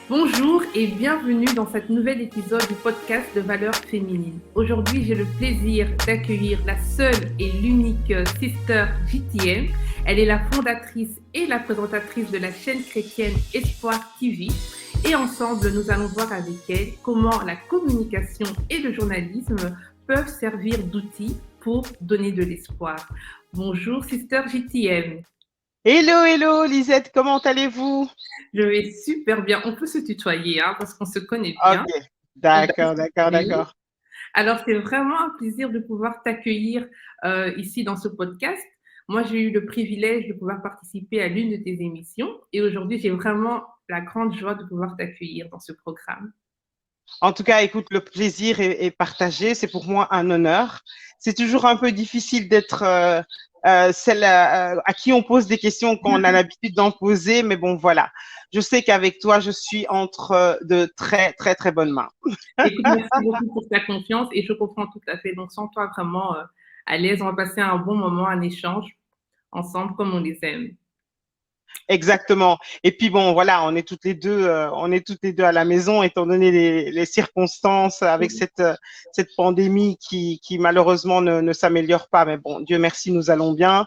Bonjour et bienvenue dans cet nouvel épisode du podcast de Valeurs féminines. Aujourd'hui, j'ai le plaisir d'accueillir la seule et l'unique Sister JTM. Elle est la fondatrice et la présentatrice de la chaîne chrétienne Espoir TV. Et ensemble, nous allons voir avec elle comment la communication et le journalisme peuvent servir d'outils pour donner de l'espoir. Bonjour Sister JTM. Hello Lisette, comment allez-vous? Je vais super bien. On peut se tutoyer parce qu'on se connaît bien. Ok, d'accord. Alors, c'est vraiment un plaisir de pouvoir t'accueillir ici dans ce podcast. Moi, j'ai eu le privilège de pouvoir participer à l'une de tes émissions et aujourd'hui, j'ai vraiment la grande joie de pouvoir t'accueillir dans ce programme. En tout cas, écoute, le plaisir est partagé. C'est pour moi un honneur. C'est toujours un peu difficile d'être celle à qui on pose des questions quand on a l'habitude d'en poser, mais bon, voilà. Je sais qu'avec toi, je suis entre de très bonnes mains. Écoute, merci beaucoup pour ta confiance et je comprends tout à fait. Donc, sens-toi vraiment à l'aise. On va passer un bon moment, un échange ensemble comme on les aime. Exactement. Et puis bon, voilà, on est toutes les deux à la maison, étant donné les circonstances avec cette pandémie qui malheureusement ne s'améliore pas. Mais bon, Dieu merci, nous allons bien.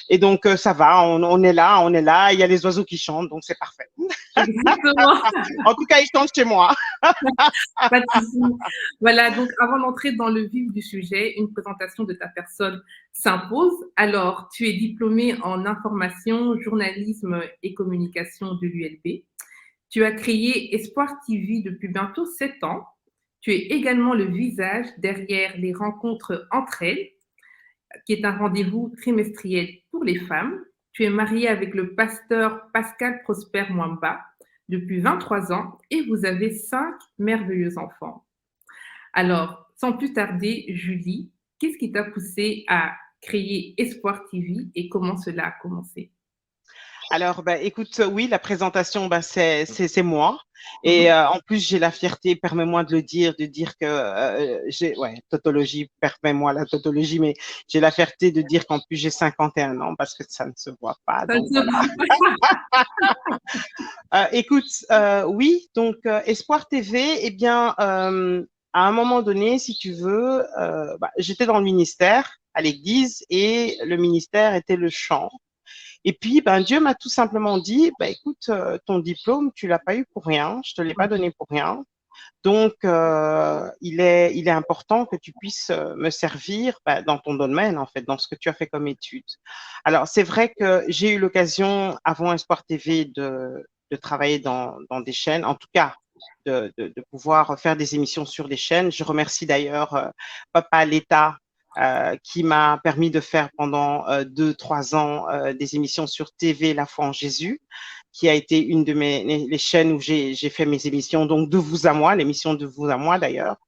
Et donc ça va, on est là. Il y a les oiseaux qui chantent, donc c'est parfait. Exactement. En tout cas, ils chantent chez moi. Pas de souci. Voilà, donc avant d'entrer dans le vif du sujet, une présentation de ta personne s'impose. Alors, tu es diplômée en information, journalisme et communication de l'ULB. Tu as créé Espoir TV depuis bientôt 7 ans. Tu es également le visage derrière les rencontres entre elles, qui est un rendez-vous trimestriel pour les femmes. Tu es mariée avec le pasteur Pascal Prosper Mwamba depuis 23 ans et vous avez 5 merveilleux enfants. Alors, sans plus tarder, Julie, qu'est-ce qui t'a poussé à créer Espoir TV et comment cela a commencé? Alors, écoute, oui, la présentation, c'est moi. Et en plus, j'ai la fierté, permets-moi de le dire, tautologie, permets-moi la tautologie, mais j'ai la fierté de dire qu'en plus, j'ai 51 ans parce que ça ne se voit pas. Donc, voilà. Écoute, oui, donc Espoir TV, eh bien, à un moment donné, si tu veux, j'étais dans le ministère, à l'église, et le ministère était le chant. Et puis, Dieu m'a tout simplement dit, écoute, ton diplôme, tu l'as pas eu pour rien, je te l'ai pas donné pour rien. Donc, il est important que tu puisses me servir dans ton domaine, en fait, dans ce que tu as fait comme étude. Alors, c'est vrai que j'ai eu l'occasion, avant Espoir TV, de travailler dans des chaînes, en tout cas, de pouvoir faire des émissions sur des chaînes. Je remercie d'ailleurs Papa l'État qui m'a permis de faire pendant 2-3 ans des émissions sur TV La foi en Jésus, qui a été une de les chaînes où j'ai fait mes émissions, donc De vous à moi, l'émission De vous à moi d'ailleurs,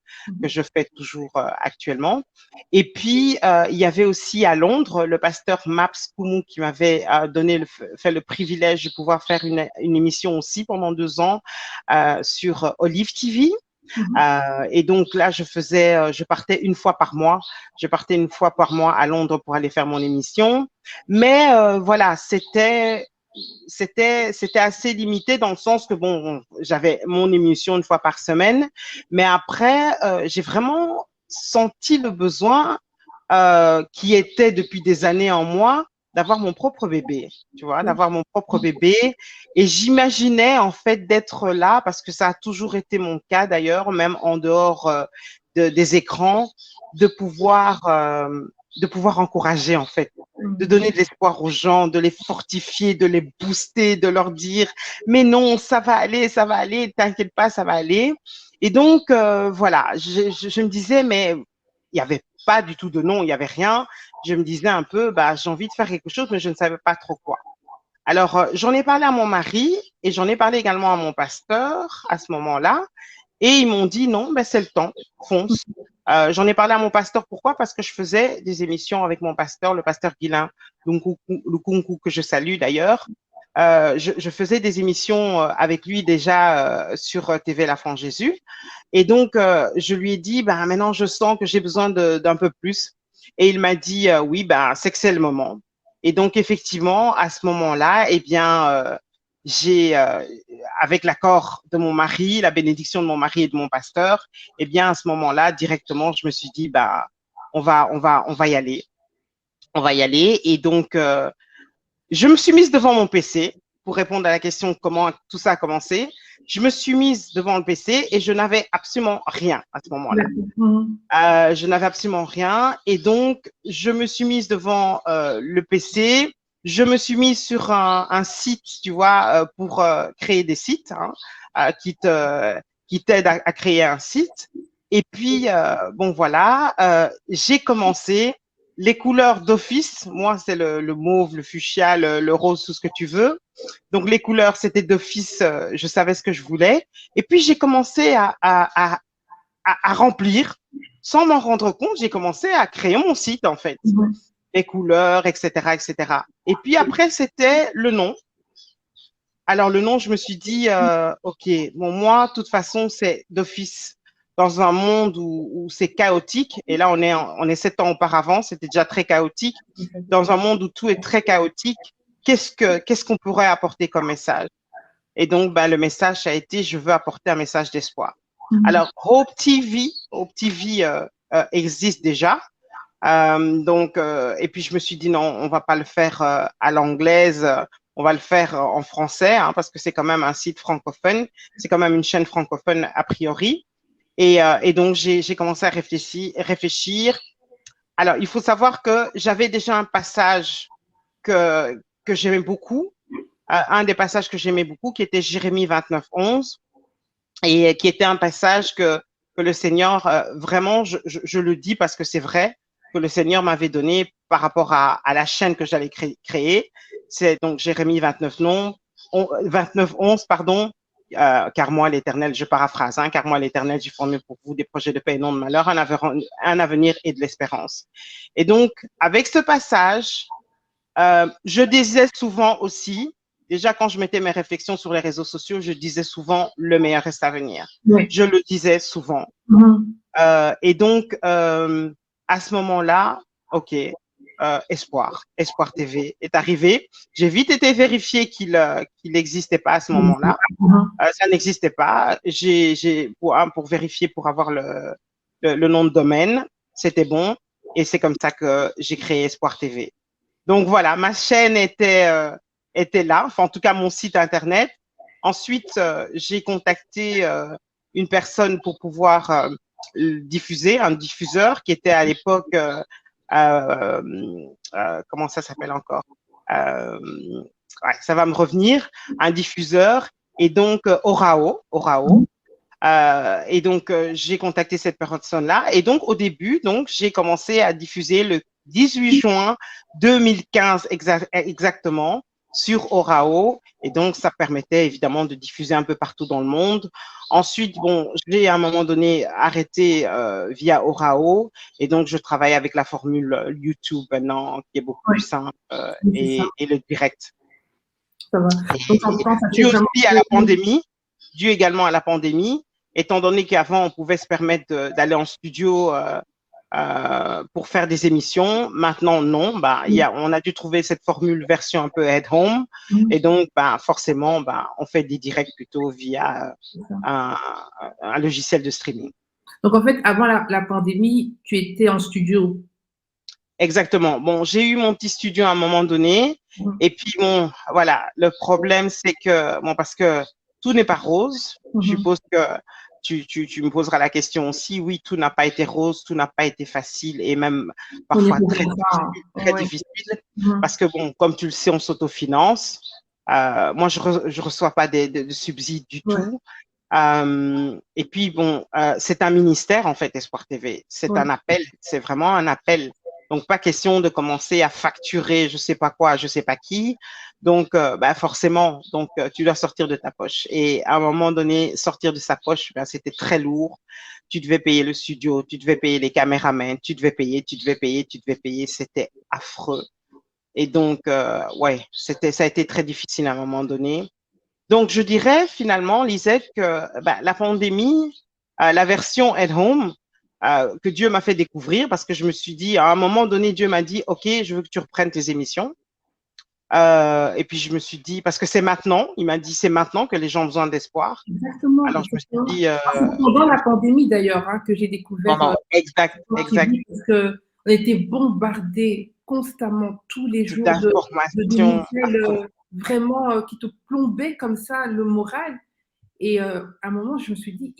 que je fais toujours actuellement. Et puis, il y avait aussi à Londres le pasteur Maps Koumou qui m'avait fait le privilège de pouvoir faire une émission aussi pendant 2 ans sur Olive TV. Et donc là, je partais une fois par mois. Je partais une fois par mois à Londres pour aller faire mon émission. Mais voilà, c'était assez limité dans le sens que bon, j'avais mon émission une fois par semaine. Mais après, j'ai vraiment senti le besoin qui était depuis des années en moi d'avoir mon propre bébé, tu vois, d'avoir mon propre bébé. Et j'imaginais en fait d'être là, parce que ça a toujours été mon cas d'ailleurs, même en dehors des écrans, de pouvoir encourager en fait, de donner de l'espoir aux gens, de les fortifier, de les booster, de leur dire mais non, ça va aller, t'inquiète pas, ça va aller. Et donc voilà, je me disais mais il n'y avait pas du tout de nom, il n'y avait rien. Je me disais un peu, j'ai envie de faire quelque chose, mais je ne savais pas trop quoi. Alors, j'en ai parlé à mon mari et j'en ai parlé également à mon pasteur à ce moment-là. Et ils m'ont dit, non, c'est le temps, fonce. J'en ai parlé à mon pasteur, pourquoi? Parce que je faisais des émissions avec mon pasteur, le pasteur Guilain Lukunku, que je salue d'ailleurs. Je faisais des émissions avec lui déjà sur TV La foi en Jésus. Et donc, je lui ai dit, maintenant, je sens que j'ai besoin d'un peu plus. Et il m'a dit, oui, c'est que c'est le moment. Et donc, effectivement, à ce moment-là, eh bien, avec l'accord de mon mari, la bénédiction de mon mari et de mon pasteur, eh bien, à ce moment-là, directement, je me suis dit, bah, on va y aller. On va y aller. Et donc, je me suis mise devant mon PC pour répondre à la question comment tout ça a commencé. Je me suis mise devant le PC et je n'avais absolument rien à ce moment-là. Je n'avais absolument rien. Et donc, je me suis mise devant le PC. Je me suis mise sur un site, tu vois, pour créer des sites qui t'aident à créer un site. Et puis, bon, voilà, j'ai commencé les couleurs d'office. Moi, c'est le mauve, le fuchsia, le rose, tout ce que tu veux. Donc, les couleurs, c'était d'office. Je savais ce que je voulais. Et puis, j'ai commencé à remplir. Sans m'en rendre compte, j'ai commencé à créer mon site, en fait. Les couleurs, etc., etc. Et puis après, c'était le nom. Alors, le nom, je me suis dit, OK, bon, moi, de toute façon, c'est d'office dans un monde où c'est chaotique. Et là, on est 7 ans auparavant, c'était déjà très chaotique. Dans un monde où tout est très chaotique, qu'est-ce qu'on pourrait apporter comme message? Et donc, ben, le message a été, je veux apporter un message d'espoir. Alors, Hope TV existe déjà. Et puis je me suis dit non, on va pas le faire à l'anglaise, on va le faire en français, parce que c'est quand même un site francophone, c'est quand même une chaîne francophone a priori. Et donc j'ai commencé à réfléchir. Alors, il faut savoir que j'avais déjà un passage que j'aimais beaucoup, un des passages que j'aimais beaucoup, qui était Jérémie 29:11, et qui était un passage que le Seigneur, vraiment, je le dis parce que c'est vrai, que le Seigneur m'avait donné par rapport à la chaîne que j'allais créer. C'est donc Jérémie 29:11, pardon, car moi, l'Éternel, je paraphrase, car moi, l'Éternel, j'ai formé pour vous des projets de paix et non de malheur, un avenir et de l'espérance. Et donc, avec ce passage, je disais souvent aussi, déjà quand je mettais mes réflexions sur les réseaux sociaux, je disais souvent le meilleur reste à venir. Oui. Je le disais souvent. Et donc, à ce moment-là, OK, Espoir TV est arrivé. J'ai vite été vérifié qu'il n'existait pas à ce moment-là. Ça n'existait pas. Pour vérifier, pour avoir le nom de domaine, c'était bon. Et c'est comme ça que j'ai créé Espoir TV. Donc voilà, ma chaîne était là, enfin en tout cas mon site internet. Ensuite, j'ai contacté une personne pour pouvoir diffuser, un diffuseur qui était à l'époque, comment ça s'appelle encore, ouais, ça va me revenir, un diffuseur, et donc Orao. Et donc, j'ai contacté cette personne-là. Et donc, au début, donc, j'ai commencé à diffuser le 18 juin 2015 exactement sur Orao. Et donc, ça permettait évidemment de diffuser un peu partout dans le monde. Ensuite, bon, j'ai à un moment donné arrêté via Orao. Et donc, je travaille avec la formule YouTube maintenant, qui est beaucoup plus simple et le direct. Ça va. Donc, dû aussi à la pandémie, dû également à la pandémie, étant donné qu'avant, on pouvait se permettre d'aller en studio pour faire des émissions. Maintenant, non. Bah, on a dû trouver cette formule version un peu at home. Et donc, bah, forcément, bah, on fait des directs plutôt via un logiciel de streaming. Donc, en fait, avant la pandémie, tu étais en studio. Exactement. Bon, j'ai eu mon petit studio à un moment donné. Et puis, bon, voilà, le problème, c'est que, bon, parce que tout n'est pas rose. Je suppose que tu me poseras la question aussi. Oui, tout n'a pas été rose, tout n'a pas été facile et même parfois très difficile. Parce que, bon, comme tu le sais, on s'autofinance. Moi, je reçois pas de subsides du tout. Et puis, bon, c'est un ministère, en fait, Espoir TV. C'est un appel, c'est vraiment un appel. Donc, pas question de commencer à facturer je sais pas quoi, je sais pas qui. Donc, bah, forcément, donc, tu dois sortir de ta poche. Et à un moment donné, sortir de sa poche, ben, c'était très lourd. Tu devais payer le studio, tu devais payer les caméramans, tu devais payer. C'était affreux. Et donc, ouais, ça a été très difficile à un moment donné. Donc, je dirais finalement, Lisette, que bah, la pandémie, la version at home, que Dieu m'a fait découvrir, parce que je me suis dit, à un moment donné, Dieu m'a dit, OK, je veux que tu reprennes tes émissions. Et puis je me suis dit, parce que c'est maintenant, il m'a dit c'est maintenant que les gens ont besoin d'espoir. Exactement, Alors je me suis exactement. dit, C'est pendant la pandémie d'ailleurs hein, que j'ai découvert exact, Sport exact, TV parce qu'on était bombardés constamment tous les jours de d'informations. nouvelles vraiment qui te plombaient comme ça le moral. Et à un moment, je me suis dit,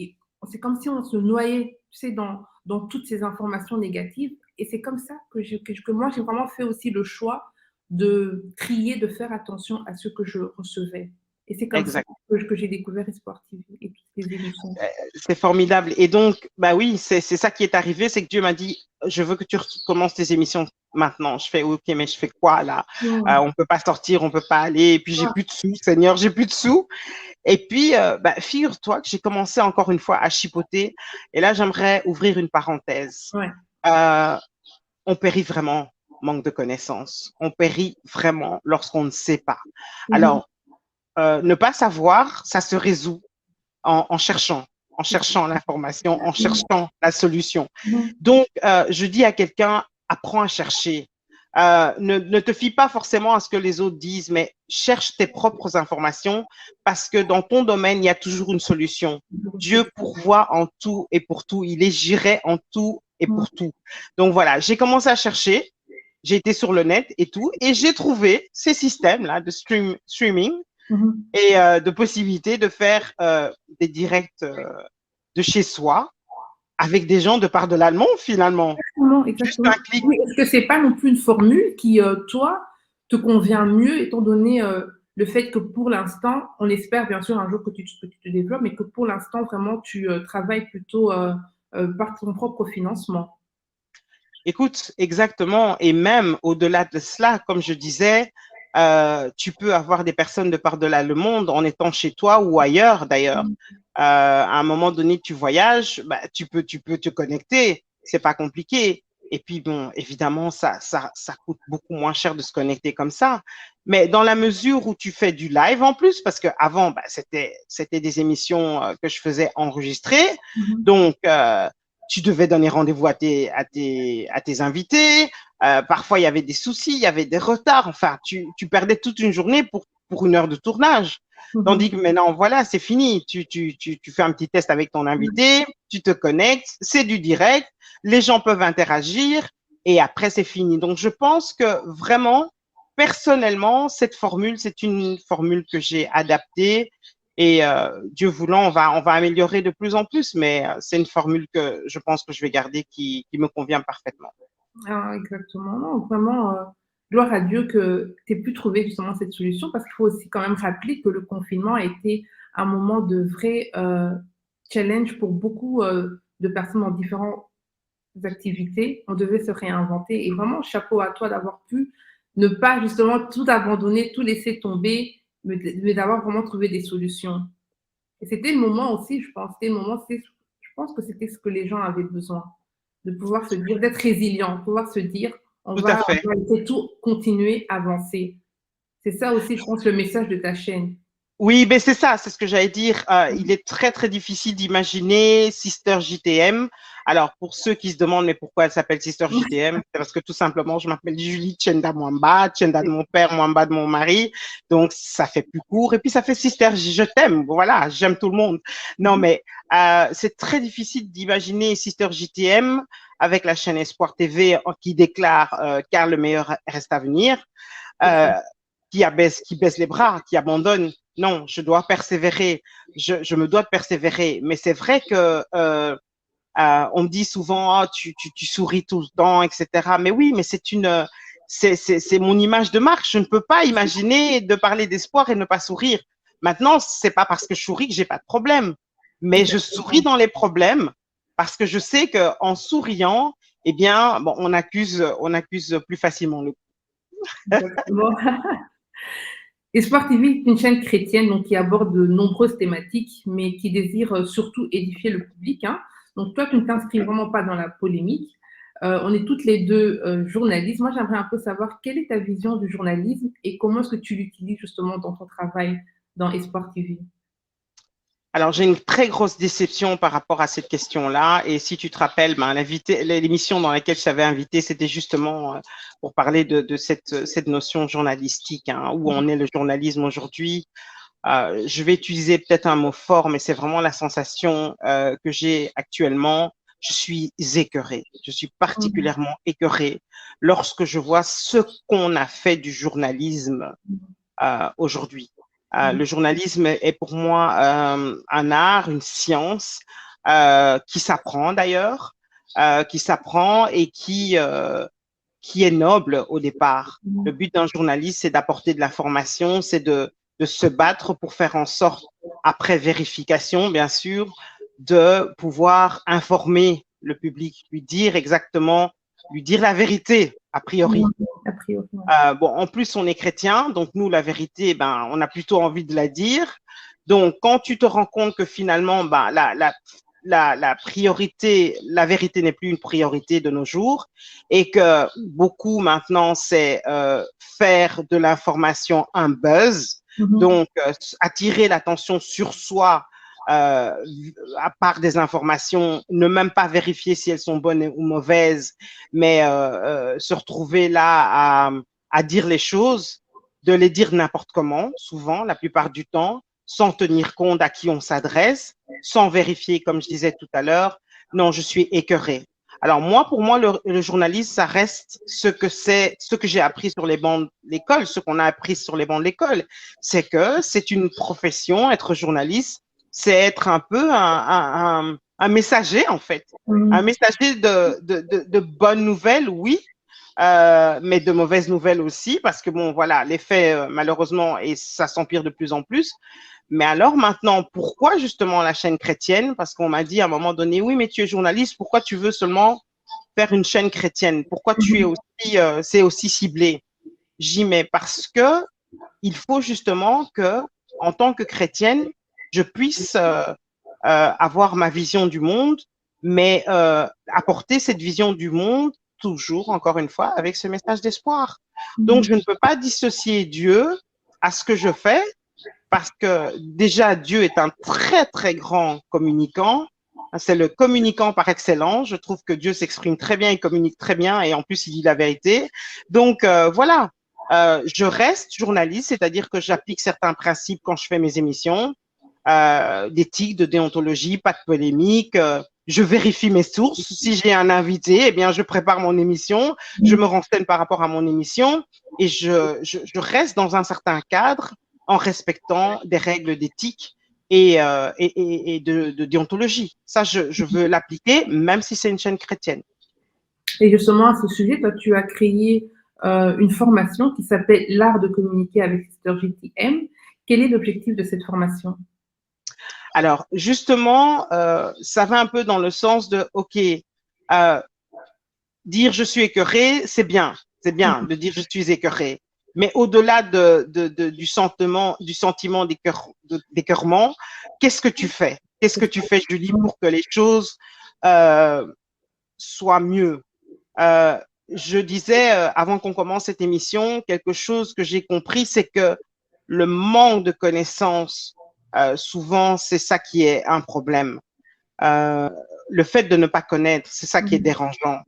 c'est comme si on se noyait, tu sais, dans toutes ces informations négatives. Et c'est comme ça que moi, j'ai vraiment fait aussi le choix de trier, de faire attention à ce que je recevais. Et c'est comme ça Exact. que j'ai découvert Esport TV et toutes les émissions. C'est formidable. Et donc, bah oui, c'est ça qui est arrivé, c'est que Dieu m'a dit, je veux que tu commences tes émissions maintenant. Je fais, ok, mais je fais quoi là? On peut pas sortir, on peut pas aller. Et puis j'ai plus de sous, Seigneur, j'ai plus de sous. Et puis, bah, figure-toi que j'ai commencé encore une fois à chipoter. Et là, j'aimerais ouvrir une parenthèse. Ouais. On périt vraiment manque de connaissances. On périt vraiment lorsqu'on ne sait pas. Alors, ne pas savoir, ça se résout en cherchant l'information, en cherchant la solution. Donc, je dis à quelqu'un, apprends à chercher. Ne te fie pas forcément à ce que les autres disent, mais cherche tes propres informations parce que dans ton domaine, il y a toujours une solution. Dieu pourvoit en tout et pour tout. Il est géré en tout et pour tout. Donc voilà, j'ai commencé à chercher. J'ai été sur le net et tout, et j'ai trouvé ces systèmes-là de streaming et de possibilités de faire des directs de chez soi avec des gens de part de l'allemand finalement. Exactement. Juste un clic. Oui, est-ce que c'est pas non plus une formule qui, toi, te convient mieux, étant donné le fait que pour l'instant, on espère bien sûr un jour que tu te développes, mais que pour l'instant, vraiment, tu travailles plutôt par ton propre financement. Écoute, exactement. Et même au-delà de cela, comme je disais, tu peux avoir des personnes de par-delà le monde en étant chez toi ou ailleurs d'ailleurs. À un moment donné, tu voyages, bah, tu peux te connecter. C'est pas compliqué. Et puis bon, évidemment, ça coûte beaucoup moins cher de se connecter comme ça. Mais dans la mesure où tu fais du live en plus, parce que avant, bah, c'était des émissions que je faisais enregistrer, donc tu devais donner rendez-vous à tes invités. Parfois, il y avait des soucis, il y avait des retards. Enfin, tu perdais toute une journée pour une heure de tournage. Tandis que maintenant, voilà, c'est fini. Tu fais un petit test avec ton invité, tu te connectes, c'est du direct, les gens peuvent interagir et après, c'est fini. Donc, je pense que vraiment, personnellement, cette formule, c'est une formule que j'ai adaptée et Dieu voulant, on va améliorer de plus en plus, mais c'est une formule que je pense que je vais garder qui me convient parfaitement. Ah, exactement. Non, vraiment, gloire à Dieu que tu aies pu trouver justement cette solution parce qu'il faut aussi quand même rappeler que le confinement a été un moment de vrai challenge pour beaucoup de personnes dans différentes activités. On devait se réinventer et vraiment, chapeau à toi d'avoir pu ne pas justement tout abandonner, tout laisser tomber, mais d'avoir vraiment trouvé des solutions. Et c'était le moment aussi, je pense, c'était le moment, je pense que c'était ce que les gens avaient besoin, de pouvoir se dire, d'être résilient, pouvoir se dire, Tout à fait. on va essayer de tout continuer, avancer. C'est ça aussi, je pense, le message de ta chaîne. Oui, ben c'est ça, c'est ce que j'allais dire. Il est très, très difficile d'imaginer Sister JTM. Alors, pour ceux qui se demandent, mais pourquoi elle s'appelle Sister JTM, c'est parce que tout simplement, je m'appelle Julie Tchenda Mwamba, Tchenda de mon père, Mwamba de mon mari. Donc, ça fait plus court. Et puis, ça fait Sister, je t'aime. Voilà, j'aime tout le monde. Non, mais c'est très difficile d'imaginer Sister JTM avec la chaîne Espoir TV qui déclare car le meilleur reste à venir. Qui baisse les bras, qui abandonne. Non, je dois persévérer. Je me dois de persévérer. Mais c'est vrai que on me dit souvent, oh, tu souris tout le temps, etc. Mais oui, mais c'est mon image de marque. Je ne peux pas imaginer de parler d'espoir et ne pas sourire. Maintenant, c'est pas parce que je souris que j'ai pas de problème, mais je souris dans les problèmes parce que je sais que en souriant, eh bien, bon, on accuse plus facilement le Exactement. Espoir TV est une chaîne chrétienne donc, qui aborde de nombreuses thématiques, mais qui désire surtout édifier le public. Hein. Donc toi, tu ne t'inscris vraiment pas dans la polémique. On est toutes les deux journalistes. Moi, j'aimerais un peu savoir quelle est ta vision du journalisme et comment est-ce que tu l'utilises justement dans ton travail dans Espoir TV. Alors, j'ai une très grosse déception par rapport à cette question-là. Et si tu te rappelles, ben, l'émission dans laquelle je t'avais invité, c'était justement pour parler de cette notion journalistique, hein, où en est le journalisme aujourd'hui. Je vais utiliser peut-être un mot fort, mais c'est vraiment la sensation que j'ai actuellement. Je suis écœurée. Je suis particulièrement écœurée lorsque je vois ce qu'on a fait du journalisme aujourd'hui. Le journalisme est pour moi un art, une science qui s'apprend d'ailleurs, qui s'apprend et qui est noble au départ. Le but d'un journaliste, c'est d'apporter de l'information, c'est de se battre pour faire en sorte, après vérification, bien sûr, de pouvoir informer le public, lui dire exactement, lui dire la vérité, a priori. A priori, ouais. Bon, en plus, on est chrétien, donc nous, la vérité, ben, on a plutôt envie de la dire. Donc, quand tu te rends compte que finalement, ben, la priorité, la vérité n'est plus une priorité de nos jours et que beaucoup maintenant, c'est faire de l'information un buzz, donc attirer l'attention sur soi à part des informations, ne même pas vérifier si elles sont bonnes ou mauvaises, mais se retrouver là à dire les choses, de les dire n'importe comment, souvent, la plupart du temps, sans tenir compte à qui on s'adresse, sans vérifier, comme je disais tout à l'heure. Non, je suis écœurée. Alors moi, pour moi, le journalisme, ça reste ce que j'ai appris sur les bancs de l'école, ce qu'on a appris sur les bancs de l'école, c'est que c'est une profession, être journaliste, c'est être un peu un messager, en fait. Un messager de bonnes nouvelles, oui, mais de mauvaises nouvelles aussi, parce que bon, voilà, les faits, malheureusement, et ça s'empire de plus en plus. Mais alors maintenant, pourquoi justement la chaîne chrétienne? Parce qu'on m'a dit à un moment donné, oui, mais tu es journaliste, pourquoi tu veux seulement faire une chaîne chrétienne? Pourquoi tu es aussi, c'est aussi ciblé? J'y mets parce que il faut justement que, en tant que chrétienne, je puisse avoir ma vision du monde, mais apporter cette vision du monde toujours, encore une fois, avec ce message d'espoir. Donc, je ne peux pas dissocier Dieu à ce que je fais parce que déjà, Dieu est un très, très grand communicant. C'est le communicant par excellence. Je trouve que Dieu s'exprime très bien, il communique très bien et en plus, il dit la vérité. Donc, voilà. Je reste journaliste, c'est-à-dire que j'applique certains principes quand je fais mes émissions, d'éthique, de déontologie, pas de polémique. Je vérifie mes sources. Si j'ai un invité, eh bien, je prépare mon émission, je me renseigne par rapport à mon émission et je reste dans un certain cadre en respectant des règles d'éthique et de déontologie. Ça, je veux l'appliquer, même si c'est une chaîne chrétienne. Et justement, à ce sujet, toi, tu as créé une formation qui s'appelle l'art de communiquer avec Sister JTM. Quel est l'objectif de cette formation? Alors, justement, ça va un peu dans le sens de, OK, dire je suis écœuré, c'est bien de dire je suis écœuré. Mais au-delà du sentiment d'écœurement, qu'est-ce que tu fais? Qu'est-ce que tu fais, Julie, pour que les choses soient mieux? Je disais, avant qu'on commence cette émission, quelque chose que j'ai compris, c'est que le manque de connaissances, souvent, c'est ça qui est un problème. Le fait de ne pas connaître, c'est ça qui est dérangeant.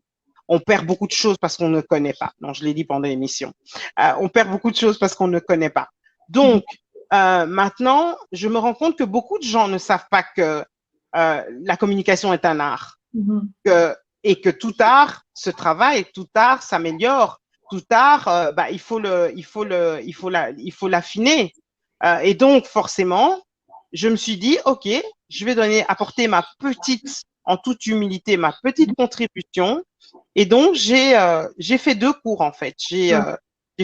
On perd beaucoup de choses parce qu'on ne connaît pas. Non, je l'ai dit pendant l'émission. On perd beaucoup de choses parce qu'on ne connaît pas. Donc, maintenant, je me rends compte que beaucoup de gens ne savent pas que la communication est un art. Et que tout art se travaille, tout art s'améliore, tout art, il faut l'affiner. Et donc, forcément, je me suis dit, OK, je vais apporter en toute humilité, ma petite contribution. Et donc, j'ai fait 2 cours, en fait. J'ai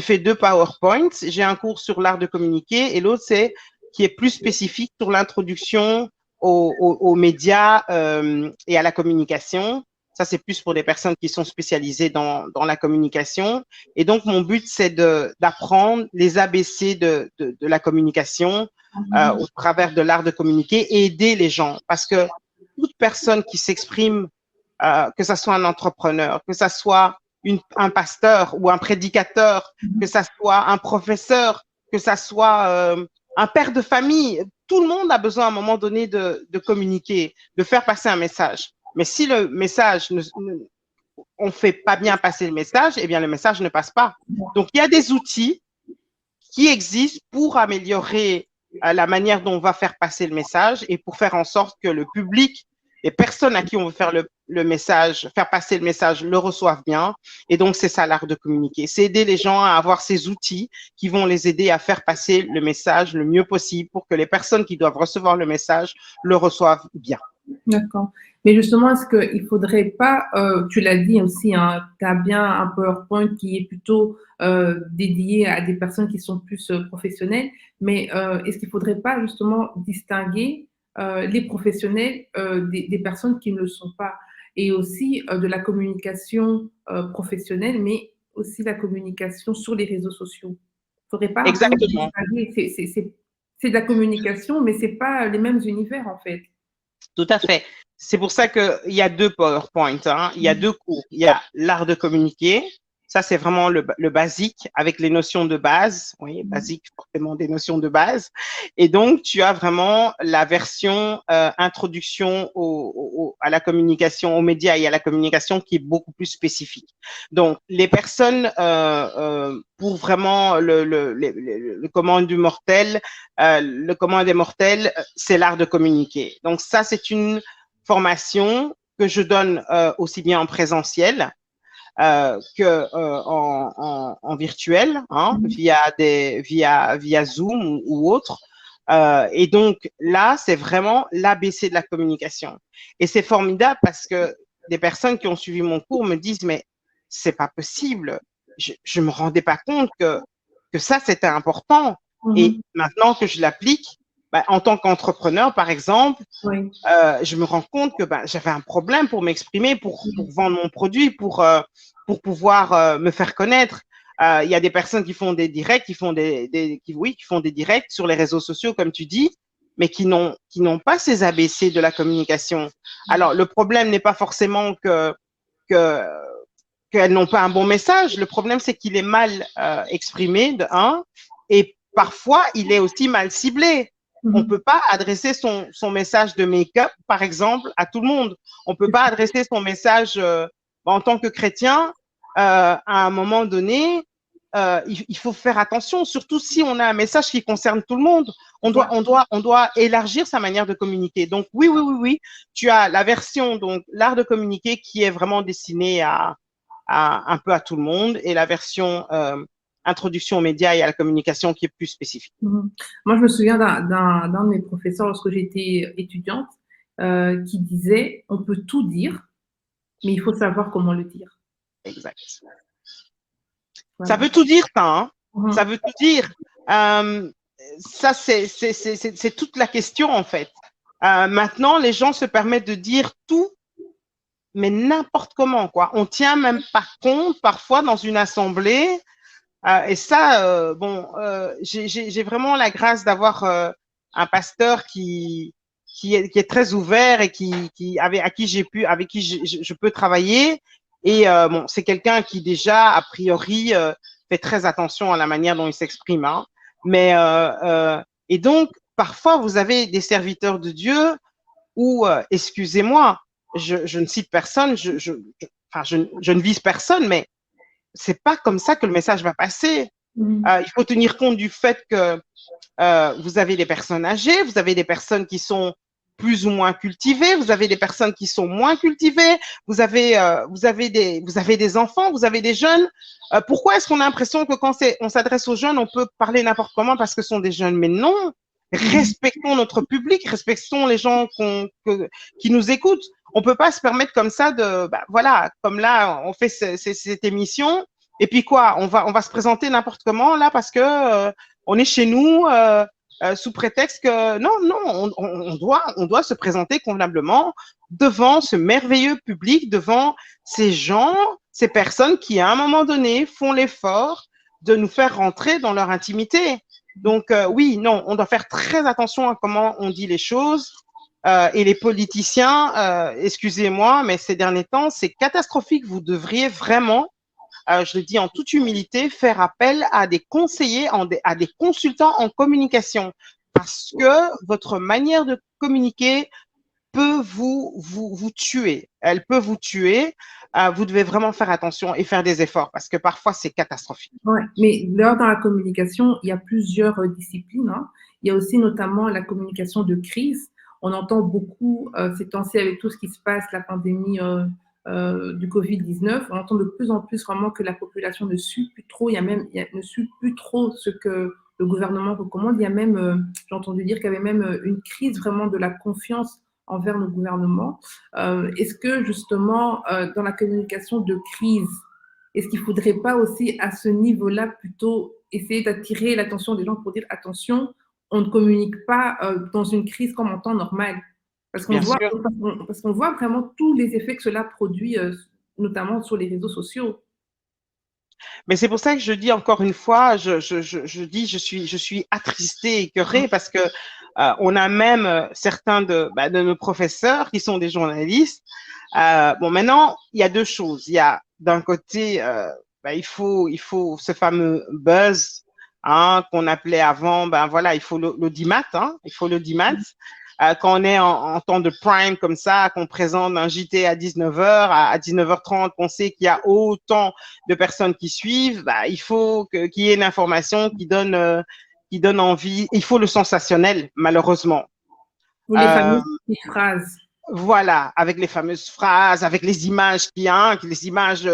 fait 2 PowerPoints. J'ai un cours sur l'art de communiquer et l'autre, qui est plus spécifique sur l'introduction aux médias et à la communication. Ça, c'est plus pour des personnes qui sont spécialisées dans la communication. Et donc, mon but, c'est d'apprendre les ABC de la communication au travers de l'art de communiquer et aider les gens. Parce que toute personne qui s'exprime, que ça soit un entrepreneur, que ça soit un pasteur ou un prédicateur, que ça soit un professeur, que ça soit un père de famille, tout le monde a besoin à un moment donné de communiquer, de faire passer un message. Mais si le message, on ne fait pas bien passer le message, eh bien, le message ne passe pas. Donc, il y a des outils qui existent pour améliorer la manière dont on va faire passer le message et pour faire en sorte que le public, les personnes à qui on veut faire le message, faire passer le message, le reçoivent bien. Et donc, c'est ça l'art de communiquer. C'est aider les gens à avoir ces outils qui vont les aider à faire passer le message le mieux possible pour que les personnes qui doivent recevoir le message le reçoivent bien. D'accord. Mais justement, est-ce qu'il ne faudrait pas, tu l'as dit aussi, hein, tu as bien un PowerPoint qui est plutôt dédié à des personnes qui sont plus professionnelles, mais est-ce qu'il ne faudrait pas justement distinguer les professionnels des personnes qui ne le sont pas, et aussi de la communication professionnelle, mais aussi la communication sur les réseaux sociaux? Il ne faudrait pas un peu Exactement. distinguer, c'est de la communication, mais ce n'est pas les mêmes univers en fait. Tout à fait. C'est pour ça qu'il y a 2 PowerPoint, hein. Il y a 2 cours. Il y a l'art de communiquer. Ça, c'est vraiment le basique avec les notions de base. Oui, basique, forcément des notions de base. Et donc, tu as vraiment la version introduction à la communication, aux médias et à la communication qui est beaucoup plus spécifique. Donc, les personnes, pour vraiment le commun du mortel, le commun des mortels, c'est l'art de communiquer. Donc, ça, c'est une formation que je donne aussi bien en présentiel que en virtuel, hein, via Zoom ou autre. Et donc là, c'est vraiment l'ABC de la communication. Et c'est formidable parce que des personnes qui ont suivi mon cours me disent, mais c'est pas possible. Je me rendais pas compte que ça, c'était important. Et maintenant que je l'applique, ben, en tant qu'entrepreneur, par exemple, je me rends compte que ben, j'avais un problème pour m'exprimer, pour vendre mon produit, pour pouvoir me faire connaître. Il y a des personnes qui font des directs, qui font qui font des directs sur les réseaux sociaux, comme tu dis, mais qui n'ont pas ces ABC de la communication. Alors, le problème n'est pas forcément qu'elles n'ont pas un bon message. Le problème, c'est qu'il est mal exprimé, de un, et parfois, il est aussi mal ciblé. On ne peut pas adresser son message de make-up, par exemple, à tout le monde. On ne peut pas adresser son message en tant que chrétien à un moment donné. Il faut faire attention, surtout si on a un message qui concerne tout le monde. On doit élargir sa manière de communiquer. Donc, oui. Tu as la version, donc, l'art de communiquer qui est vraiment destinée un peu à tout le monde, et la version introduction aux médias et à la communication qui est plus spécifique. Moi, je me souviens d'un de mes professeurs lorsque j'étais étudiante qui disait, on peut tout dire, mais il faut savoir comment le dire. Exact. Voilà. Ça veut tout dire, ça. Hein? Ça veut tout dire. Ça, c'est toute la question, en fait. Maintenant, les gens se permettent de dire tout, mais n'importe comment, quoi. On tient même pas compte, parfois, dans une assemblée. Et ça, j'ai vraiment la grâce d'avoir un pasteur qui est très ouvert et avec qui je peux travailler. Et bon, c'est quelqu'un qui déjà, a priori, fait très attention à la manière dont il s'exprime. Hein. Mais et donc, parfois, vous avez des serviteurs de Dieu où, excusez-moi, je ne cite personne, je ne vise personne, mais c'est pas comme ça que le message va passer. Il faut tenir compte du fait que vous avez des personnes âgées, vous avez des personnes qui sont plus ou moins cultivées, vous avez des personnes qui sont moins cultivées, vous avez des enfants, vous avez des jeunes. Pourquoi est-ce qu'on a l'impression que quand on s'adresse aux jeunes, on peut parler n'importe comment parce que ce sont des jeunes? Mais non, respectons notre public, respectons les gens qui nous écoutent. On peut pas se permettre comme ça voilà, comme là, on fait cette émission, et puis quoi, on va se présenter n'importe comment là parce que on est chez nous sous prétexte que non, on doit se présenter convenablement devant ce merveilleux public, devant ces gens, ces personnes qui à un moment donné font l'effort de nous faire rentrer dans leur intimité. Donc oui, non, on doit faire très attention à comment on dit les choses. Et les politiciens, excusez-moi, mais ces derniers temps, c'est catastrophique. Vous devriez vraiment, je le dis en toute humilité, faire appel à des conseillers, à des consultants en communication. parce que votre manière de communiquer peut vous tuer. Elle peut vous tuer. Vous devez vraiment faire attention et faire des efforts parce que parfois c'est catastrophique. Ouais, mais d'ailleurs, dans la communication, il y a plusieurs disciplines, hein. Il y a aussi notamment la communication de crise. On entend beaucoup ces temps-ci avec tout ce qui se passe, la pandémie du Covid-19. On entend de plus en plus vraiment que la population ne suit plus trop. Ne suit plus trop ce que le gouvernement recommande. Il y a même, j'ai entendu dire qu'il y avait même une crise vraiment de la confiance envers nos gouvernements. Est-ce que justement, dans la communication de crise, est-ce qu'il ne faudrait pas aussi, à ce niveau-là, plutôt essayer d'attirer l'attention des gens pour dire attention, on ne communique pas dans une crise comme en temps normal? Parce qu'on Bien voit, sûr. parce qu'on voit vraiment tous les effets que cela produit, notamment sur les réseaux sociaux. Mais c'est pour ça que je dis encore une fois, je dis, je suis attristée, écœurée parce que on a même certains de nos professeurs qui sont des journalistes. Bon, maintenant, il y a deux choses. Il y a d'un côté, il faut ce fameux buzz hein, qu'on appelait avant. Ben voilà, il faut l'audimat, hein, il faut l'audimat. Quand on est en temps de prime comme ça, qu'on présente un JT à 19h, à 19h30, qu'on sait qu'il y a autant de personnes qui suivent, bah, il faut qu'il y ait une information qui donne envie. Il faut le sensationnel, malheureusement. Ou les fameuses petites phrases. Voilà, avec les fameuses phrases, avec les images qui, hein, les images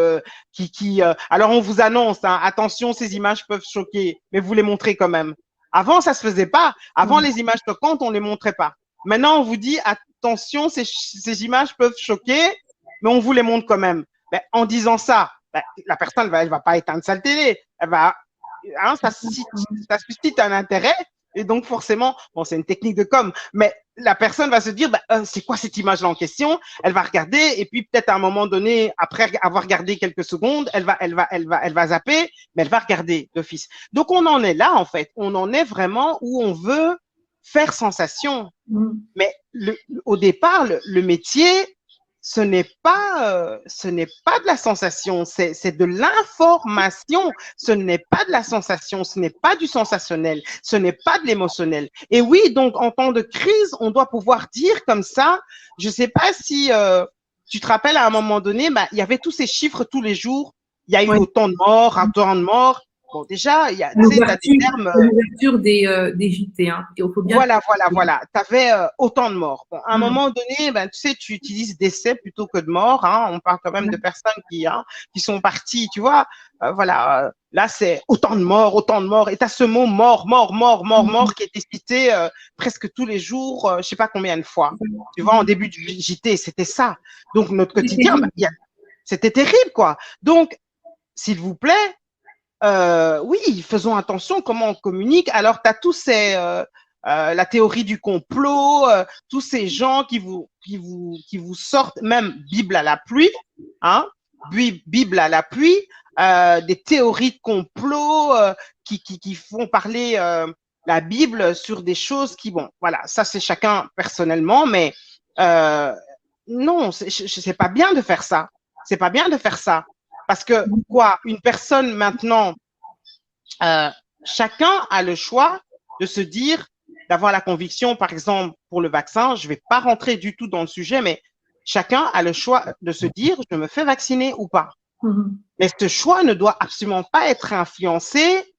alors on vous annonce, hein, attention, ces images peuvent choquer, mais vous les montrez quand même. Avant, ça se faisait pas. Avant, les images choquantes, on les montrait pas. Maintenant, on vous dit attention, ces images peuvent choquer, mais on vous les montre quand même. Ben, en disant ça, ben, la personne, elle va pas éteindre sa télé. Elle va, hein, ça suscite un intérêt. Et donc, forcément, bon, c'est une technique de com, mais la personne va se dire, bah, c'est quoi cette image-là en question? Elle va regarder, et puis peut-être à un moment donné, après avoir regardé quelques secondes, elle va zapper, mais elle va regarder d'office. Donc, on en est là, en fait. On en est vraiment où on veut faire sensation. Mais au départ, le métier, ce n'est pas de la sensation, c'est de l'information. Ce n'est pas de la sensation, ce n'est pas du sensationnel, ce n'est pas de l'émotionnel. Et oui, donc en temps de crise, on doit pouvoir dire comme ça. Je sais pas si tu te rappelles à un moment donné, bah, il y avait tous ces chiffres tous les jours. Il y a eu autant de morts, un temps de morts. Bon, déjà, il y a, tu sais, t'as des termes. L'ouverture des JT, hein. Il faut bien. Voilà. Tu avais autant de morts. Bon, à un moment donné, ben, tu sais, tu utilises décès plutôt que de mort. Hein. On parle quand même de personnes qui sont parties, tu vois. Voilà, là, c'est autant de morts, autant de morts. Et tu as ce mot mort qui était cité presque tous les jours, je sais pas combien de fois. Tu vois, en début du JT, c'était ça. Donc, notre quotidien, ben, c'était terrible, quoi. Donc, s'il vous plaît, oui, faisons attention comment on communique. Alors, tu as tous ces la théorie du complot, tous ces gens qui vous sortent même Bible à la pluie, hein, Bible à la pluie, des théories de complot qui font parler la Bible sur des choses qui, bon, voilà, ça c'est chacun personnellement, mais non, c'est pas bien de faire ça. C'est pas bien de faire ça. Parce que quoi, une personne maintenant, chacun a le choix de se dire, d'avoir la conviction, par exemple, pour le vaccin, je ne vais pas rentrer du tout dans le sujet, mais chacun a le choix de se dire, je me fais vacciner ou pas. Mais ce choix ne doit absolument pas être influencé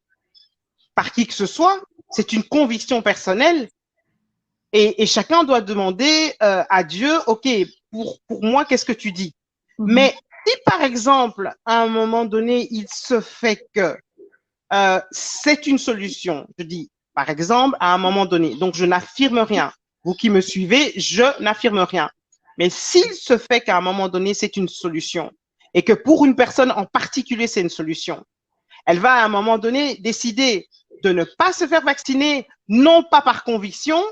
par qui que ce soit. C'est une conviction personnelle et chacun doit demander à Dieu, OK, pour moi, qu'est-ce que tu dis? Mais si, par exemple, à un moment donné, il se fait que c'est une solution, je dis, par exemple, à un moment donné, donc je n'affirme rien. Vous qui me suivez, je n'affirme rien. Mais s'il se fait qu'à un moment donné, c'est une solution et que pour une personne en particulier, c'est une solution, elle va à un moment donné décider de ne pas se faire vacciner, non pas par conviction,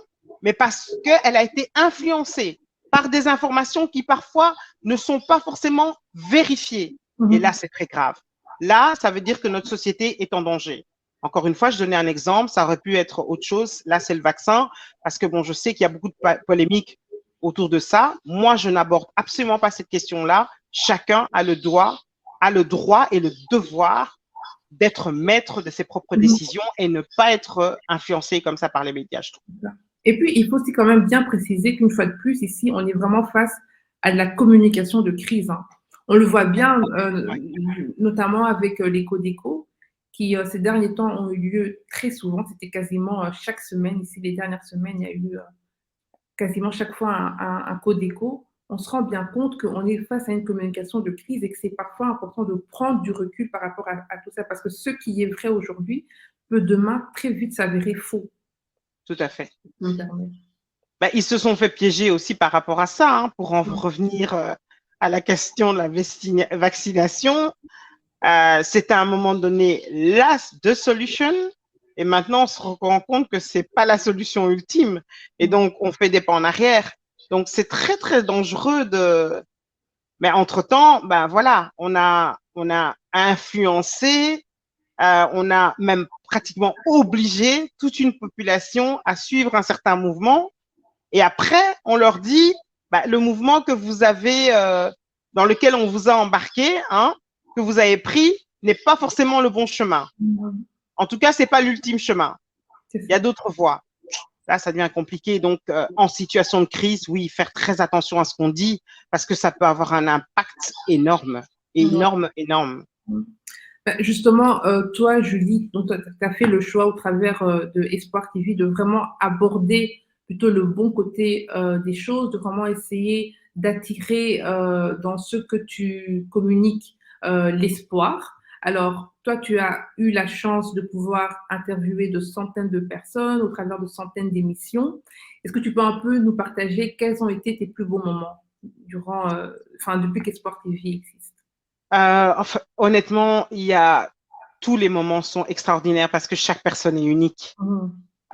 mais parce qu'elle a été influencée par des informations qui parfois ne sont pas forcément vérifiées. Et là, c'est très grave. Là, ça veut dire que notre société est en danger. Encore une fois, je donnais un exemple, ça aurait pu être autre chose. Là, c'est le vaccin, parce que bon, je sais qu'il y a beaucoup de polémiques autour de ça. Moi, je n'aborde absolument pas cette question-là. Chacun a le droit et le devoir d'être maître de ses propres décisions et ne pas être influencé comme ça par les médias, je trouve. Et puis, il faut aussi quand même bien préciser qu'une fois de plus, ici, on est vraiment face à de la communication de crise. Hein. On le voit bien, notamment avec les Codeco, qui ces derniers temps ont eu lieu très souvent. C'était quasiment chaque semaine. Ici, les dernières semaines, il y a eu quasiment chaque fois un Codeco. On se rend bien compte qu'on est face à une communication de crise et que c'est parfois important de prendre du recul par rapport à tout ça, parce que ce qui est vrai aujourd'hui peut demain très vite s'avérer faux. Tout à fait. Ben, ils se sont fait piéger aussi par rapport à ça, hein, pour en revenir à la question de la vaccination. C'était à un moment donné the solution, et maintenant on se rend compte que c'est pas la solution ultime, et donc on fait des pas en arrière. Donc c'est très très dangereux de. Mais entre-temps, ben voilà, on a influencé, on a même pratiquement obligé toute une population à suivre un certain mouvement. Et après, on leur dit, bah, le mouvement que vous avez, dans lequel on vous a embarqué, hein, que vous avez pris, n'est pas forcément le bon chemin. En tout cas, c'est pas l'ultime chemin. Il y a d'autres voies. Là, ça devient compliqué. Donc, en situation de crise, oui, faire très attention à ce qu'on dit, parce que ça peut avoir un impact énorme, énorme, énorme. Justement, toi, Julie, tu as fait le choix au travers de Espoir TV de vraiment aborder plutôt le bon côté des choses, de vraiment essayer d'attirer dans ce que tu communiques l'espoir. Alors, toi, tu as eu la chance de pouvoir interviewer de centaines de personnes au travers de centaines d'émissions. Est-ce que tu peux un peu nous partager quels ont été tes plus beaux moments depuis qu'Espoir TV existe? Enfin, honnêtement, tous les moments sont extraordinaires parce que chaque personne est unique.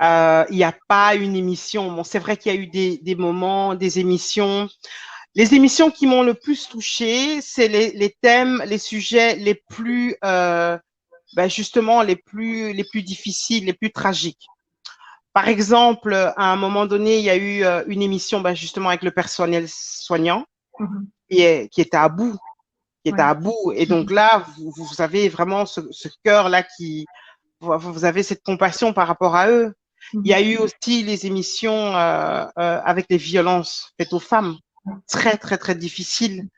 Il n'y a pas une émission. Bon, c'est vrai qu'il y a eu des moments, des émissions. Les émissions qui m'ont le plus touchée, c'est les thèmes, les sujets les plus, justement, les plus difficiles, les plus tragiques. Par exemple, à un moment donné, il y a eu une émission, justement, avec le personnel soignant qui était à bout. Et donc là, vous avez vraiment ce cœur-là vous avez cette compassion par rapport à eux. Il y a eu aussi les émissions avec les violences faites aux femmes. Très, très, très difficile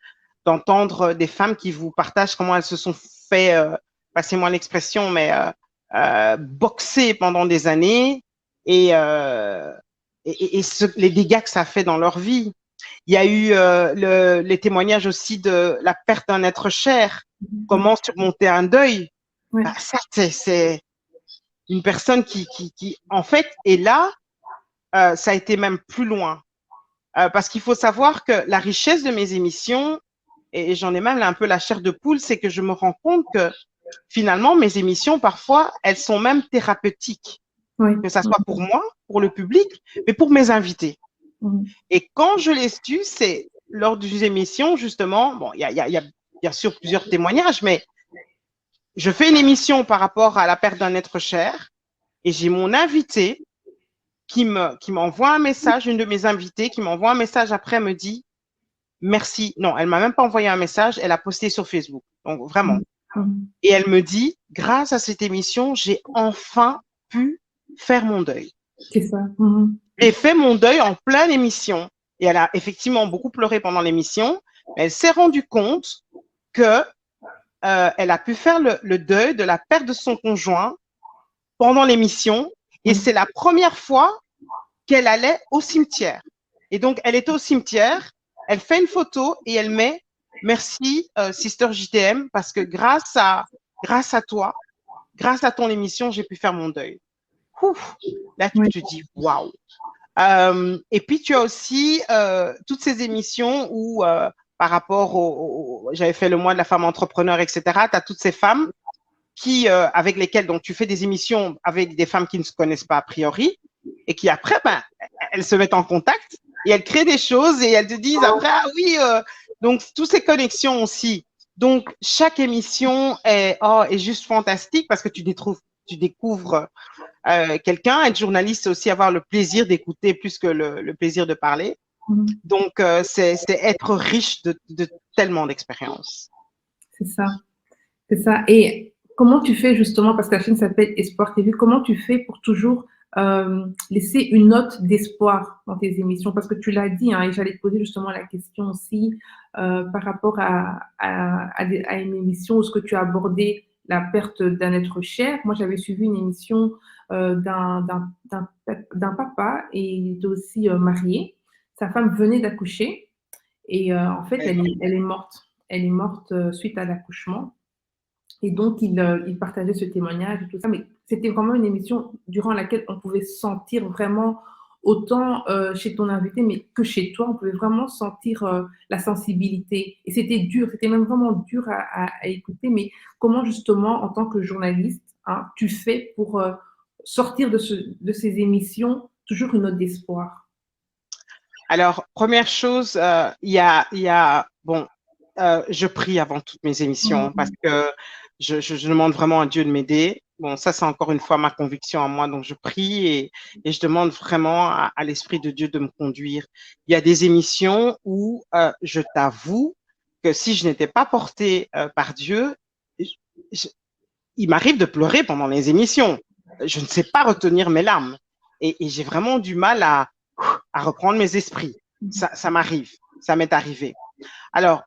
d'entendre des femmes qui vous partagent comment elles se sont fait, passez-moi l'expression, mais boxer pendant des années et les dégâts que ça fait dans leur vie. Il y a eu les témoignages aussi de la perte d'un être cher, comment surmonter un deuil. Ça, c'est une personne qui, en fait, est là. Ça a été même plus loin. Parce qu'il faut savoir que la richesse de mes émissions, et j'en ai même un peu la chair de poule, c'est que je me rends compte que finalement, mes émissions, parfois, elles sont même thérapeutiques. Que ça soit pour moi, pour le public, mais pour mes invités. Et quand je l'ai su, c'est lors d'une émission, justement, bon, il y a bien sûr plusieurs témoignages, mais je fais une émission par rapport à la perte d'un être cher et j'ai mon invité qui m'envoie un message, une de mes invitées qui m'envoie un message après, me dit merci. Non, elle m'a même pas envoyé un message, elle a posté sur Facebook. Donc vraiment. Et elle me dit, grâce à cette émission, j'ai enfin pu faire mon deuil. C'est ça. J'ai fait mon deuil en pleine émission. Et elle a effectivement beaucoup pleuré pendant l'émission. Elle s'est rendue compte que elle a pu faire le deuil de la perte de son conjoint pendant l'émission. Et c'est la première fois qu'elle allait au cimetière. Et donc, elle était au cimetière, elle fait une photo et elle met « Merci, Sister JTM, parce que grâce à toi, grâce à ton émission, j'ai pu faire mon deuil. » Ouf, là, tu te dis « Waouh !» Et puis, tu as aussi toutes ces émissions où, par rapport j'avais fait le mois de la femme entrepreneur, etc., tu as toutes ces femmes avec lesquelles donc, tu fais des émissions avec des femmes qui ne se connaissent pas a priori et qui après, elles se mettent en contact et elles créent des choses et elles te disent après, ah oui, donc toutes ces connexions aussi. Donc, chaque émission est juste fantastique parce que tu découvres quelqu'un. Être journaliste, c'est aussi avoir le plaisir d'écouter plus que le plaisir de parler. Donc, c'est être riche de tellement d'expériences. C'est ça. C'est ça. Et Comment tu fais justement, parce que la chaîne s'appelle Espoir TV, comment tu fais pour toujours laisser une note d'espoir dans tes émissions? Parce que tu l'as dit, hein, et j'allais te poser justement la question aussi par rapport à une émission où ce que tu as abordé la perte d'un être cher. Moi, j'avais suivi une émission d'un papa et il était aussi marié. Sa femme venait d'accoucher et en fait, elle est morte. Elle est morte suite à l'accouchement. Et donc, il partageait ce témoignage et tout ça. Mais c'était vraiment une émission durant laquelle on pouvait sentir vraiment, autant chez ton invité, mais que chez toi, on pouvait vraiment sentir la sensibilité. Et c'était dur, c'était même vraiment dur à écouter. Mais comment, justement, en tant que journaliste, hein, tu fais pour sortir de ces émissions toujours une note d'espoir? Alors, première chose, bon, je prie avant toutes mes émissions parce que je demande vraiment à Dieu de m'aider. Bon, ça, c'est encore une fois ma conviction à moi. Donc, je prie et je demande vraiment à l'Esprit de Dieu de me conduire. Il y a des émissions où je t'avoue que si je n'étais pas portée par Dieu, je- il m'arrive de pleurer pendant les émissions. Je ne sais pas retenir mes larmes. Et j'ai vraiment du mal à reprendre mes esprits. Ça m'arrive, ça m'est arrivé. Alors,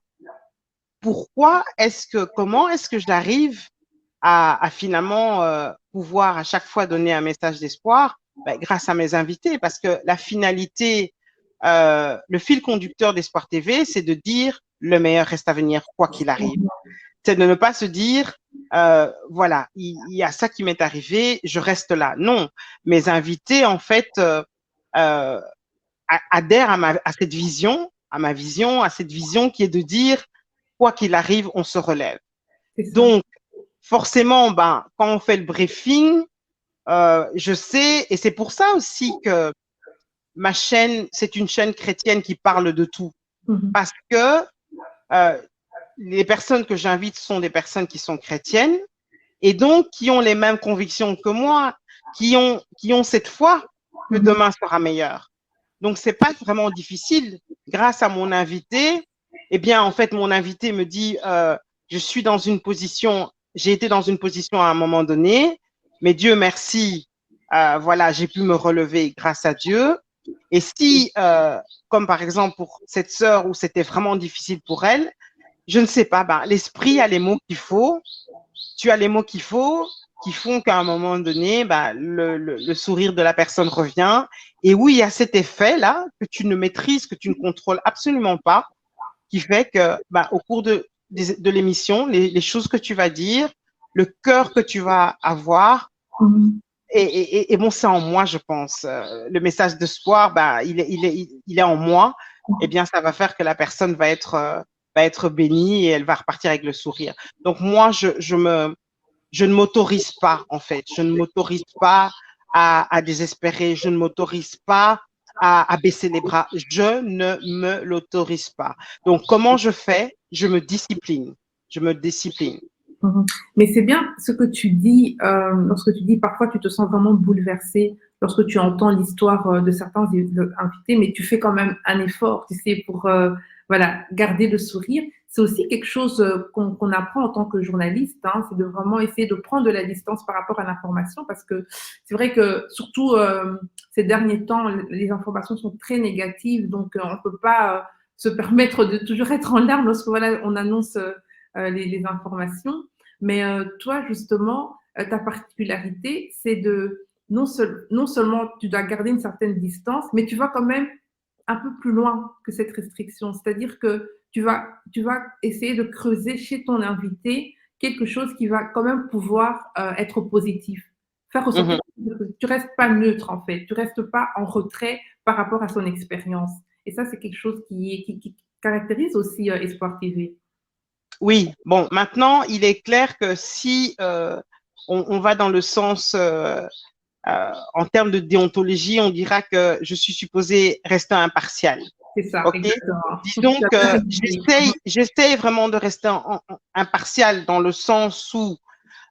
comment est-ce que j'arrive à finalement pouvoir à chaque fois donner un message d'espoir? Ben, grâce à mes invités, parce que la finalité, le fil conducteur d'Espoir TV, c'est de dire le meilleur reste à venir, quoi qu'il arrive. C'est de ne pas se dire, voilà, il y a ça qui m'est arrivé, je reste là. Non, mes invités, en fait, adhèrent à cette vision, à cette vision qui est de dire, quoi qu'il arrive, on se relève. C'est ça. Donc, forcément, ben, quand on fait le briefing, je sais, et c'est pour ça aussi que ma chaîne, c'est une chaîne chrétienne qui parle de tout. Parce que euh, les personnes que j'invite sont des personnes qui sont chrétiennes et donc qui ont les mêmes convictions que moi, qui ont cette foi que demain sera meilleur. Donc, c'est pas vraiment difficile. Grâce à mon invité, eh bien, en fait, mon invité me dit, je suis dans une position, j'ai été dans une position à un moment donné, mais Dieu merci, voilà, j'ai pu me relever grâce à Dieu. Et si, comme par exemple pour cette sœur où c'était vraiment difficile pour elle, je ne sais pas, ben, l'esprit a les mots qu'il faut, tu as les mots qu'il faut, qui font qu'à un moment donné, bah, le sourire de la personne revient. Et oui, il y a cet effet-là que tu ne maîtrises, que tu ne contrôles absolument pas, qui fait que bah, au cours de l'émission, les choses que tu vas dire, le cœur que tu vas avoir, et bon, c'est en moi, je pense. Le message d'espoir, bah, il est en moi. Eh bien, ça va faire que la personne va être bénie et elle va repartir avec le sourire. Donc, moi, je ne m'autorise pas, en fait. Je ne m'autorise pas à désespérer. Je ne m'autorise pas à baisser les bras. Je ne me l'autorise pas. Donc, comment je fais? Je me discipline. Je me discipline. Mais c'est bien ce que tu dis, lorsque tu dis parfois tu te sens vraiment bouleversé lorsque tu entends l'histoire de certains invités, mais tu fais quand même un effort, tu sais, pour voilà, garder le sourire. C'est aussi quelque chose qu'on apprend en tant que journaliste, hein, c'est de vraiment essayer de prendre de la distance par rapport à l'information, parce que c'est vrai que surtout ces derniers temps, les informations sont très négatives, donc on ne peut pas se permettre de toujours être en larmes lorsque voilà, on annonce les informations. Mais toi, justement, ta particularité, c'est de non seulement tu dois garder une certaine distance, mais tu vas quand même un peu plus loin que cette restriction. C'est-à-dire que tu vas essayer de creuser chez ton invité quelque chose qui va quand même pouvoir être positif. Faire ressortir, tu restes pas neutre en fait, tu restes pas en retrait par rapport à son expérience. Et ça, c'est quelque chose qui caractérise aussi Espoir TV. Oui, bon, maintenant, il est clair que si on va dans le sens, en termes de déontologie, on dira que je suis supposée rester impartiale. C'est ça, OK? exactement. Disons que j'essaye vraiment de rester impartial dans le sens où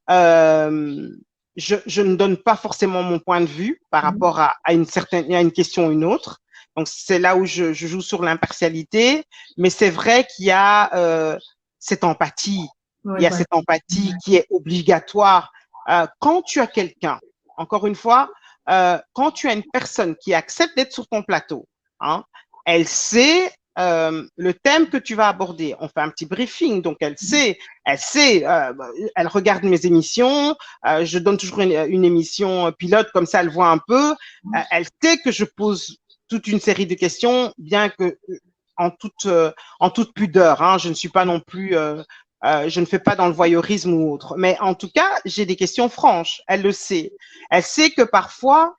je ne donne pas forcément mon point de vue par rapport à une question ou une autre. Donc, c'est là où je joue sur l'impartialité. Mais c'est vrai qu'il y a cette empathie. Ouais, Il y a voilà. cette empathie qui est obligatoire. Quand tu as quelqu'un, encore une fois, quand tu as une personne qui accepte d'être sur ton plateau, hein, elle sait le thème que tu vas aborder. On fait un petit briefing, donc elle regarde mes émissions. Je donne toujours une émission pilote, comme ça elle voit un peu. Elle sait que je pose toute une série de questions, bien que en toute pudeur. Hein, je ne suis pas non plus je ne fais pas dans le voyeurisme ou autre. Mais en tout cas, j'ai des questions franches. Elle le sait. Elle sait que parfois,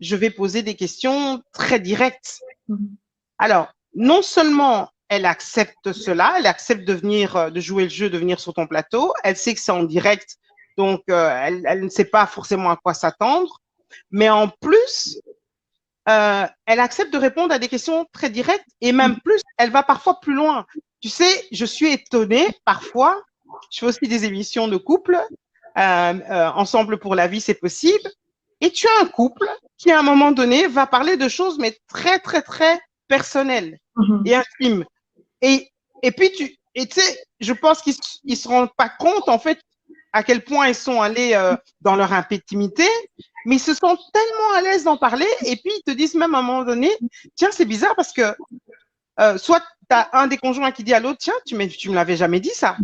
je vais poser des questions très directes. Mhm. Alors, non seulement elle accepte cela, elle accepte de venir, de jouer le jeu, de venir sur ton plateau. Elle sait que c'est en direct, donc elle ne sait pas forcément à quoi s'attendre. Mais en plus, elle accepte de répondre à des questions très directes et même plus, elle va parfois plus loin. Tu sais, je suis étonnée parfois, je fais aussi des émissions de couple, Ensemble pour la vie, c'est possible, et tu as un couple qui, à un moment donné, va parler de choses, mais très, très, très personnelles et Mhm. intimes. Et puis, tu sais, je pense qu'ils ne se rendent pas compte, en fait, à quel point ils sont allés dans leur intimité, mais ils se sentent tellement à l'aise d'en parler, et puis ils te disent même à un moment donné, tiens, c'est bizarre parce que soit tu as un des conjoints qui dit à l'autre, tiens, tu me l'avais jamais dit ça,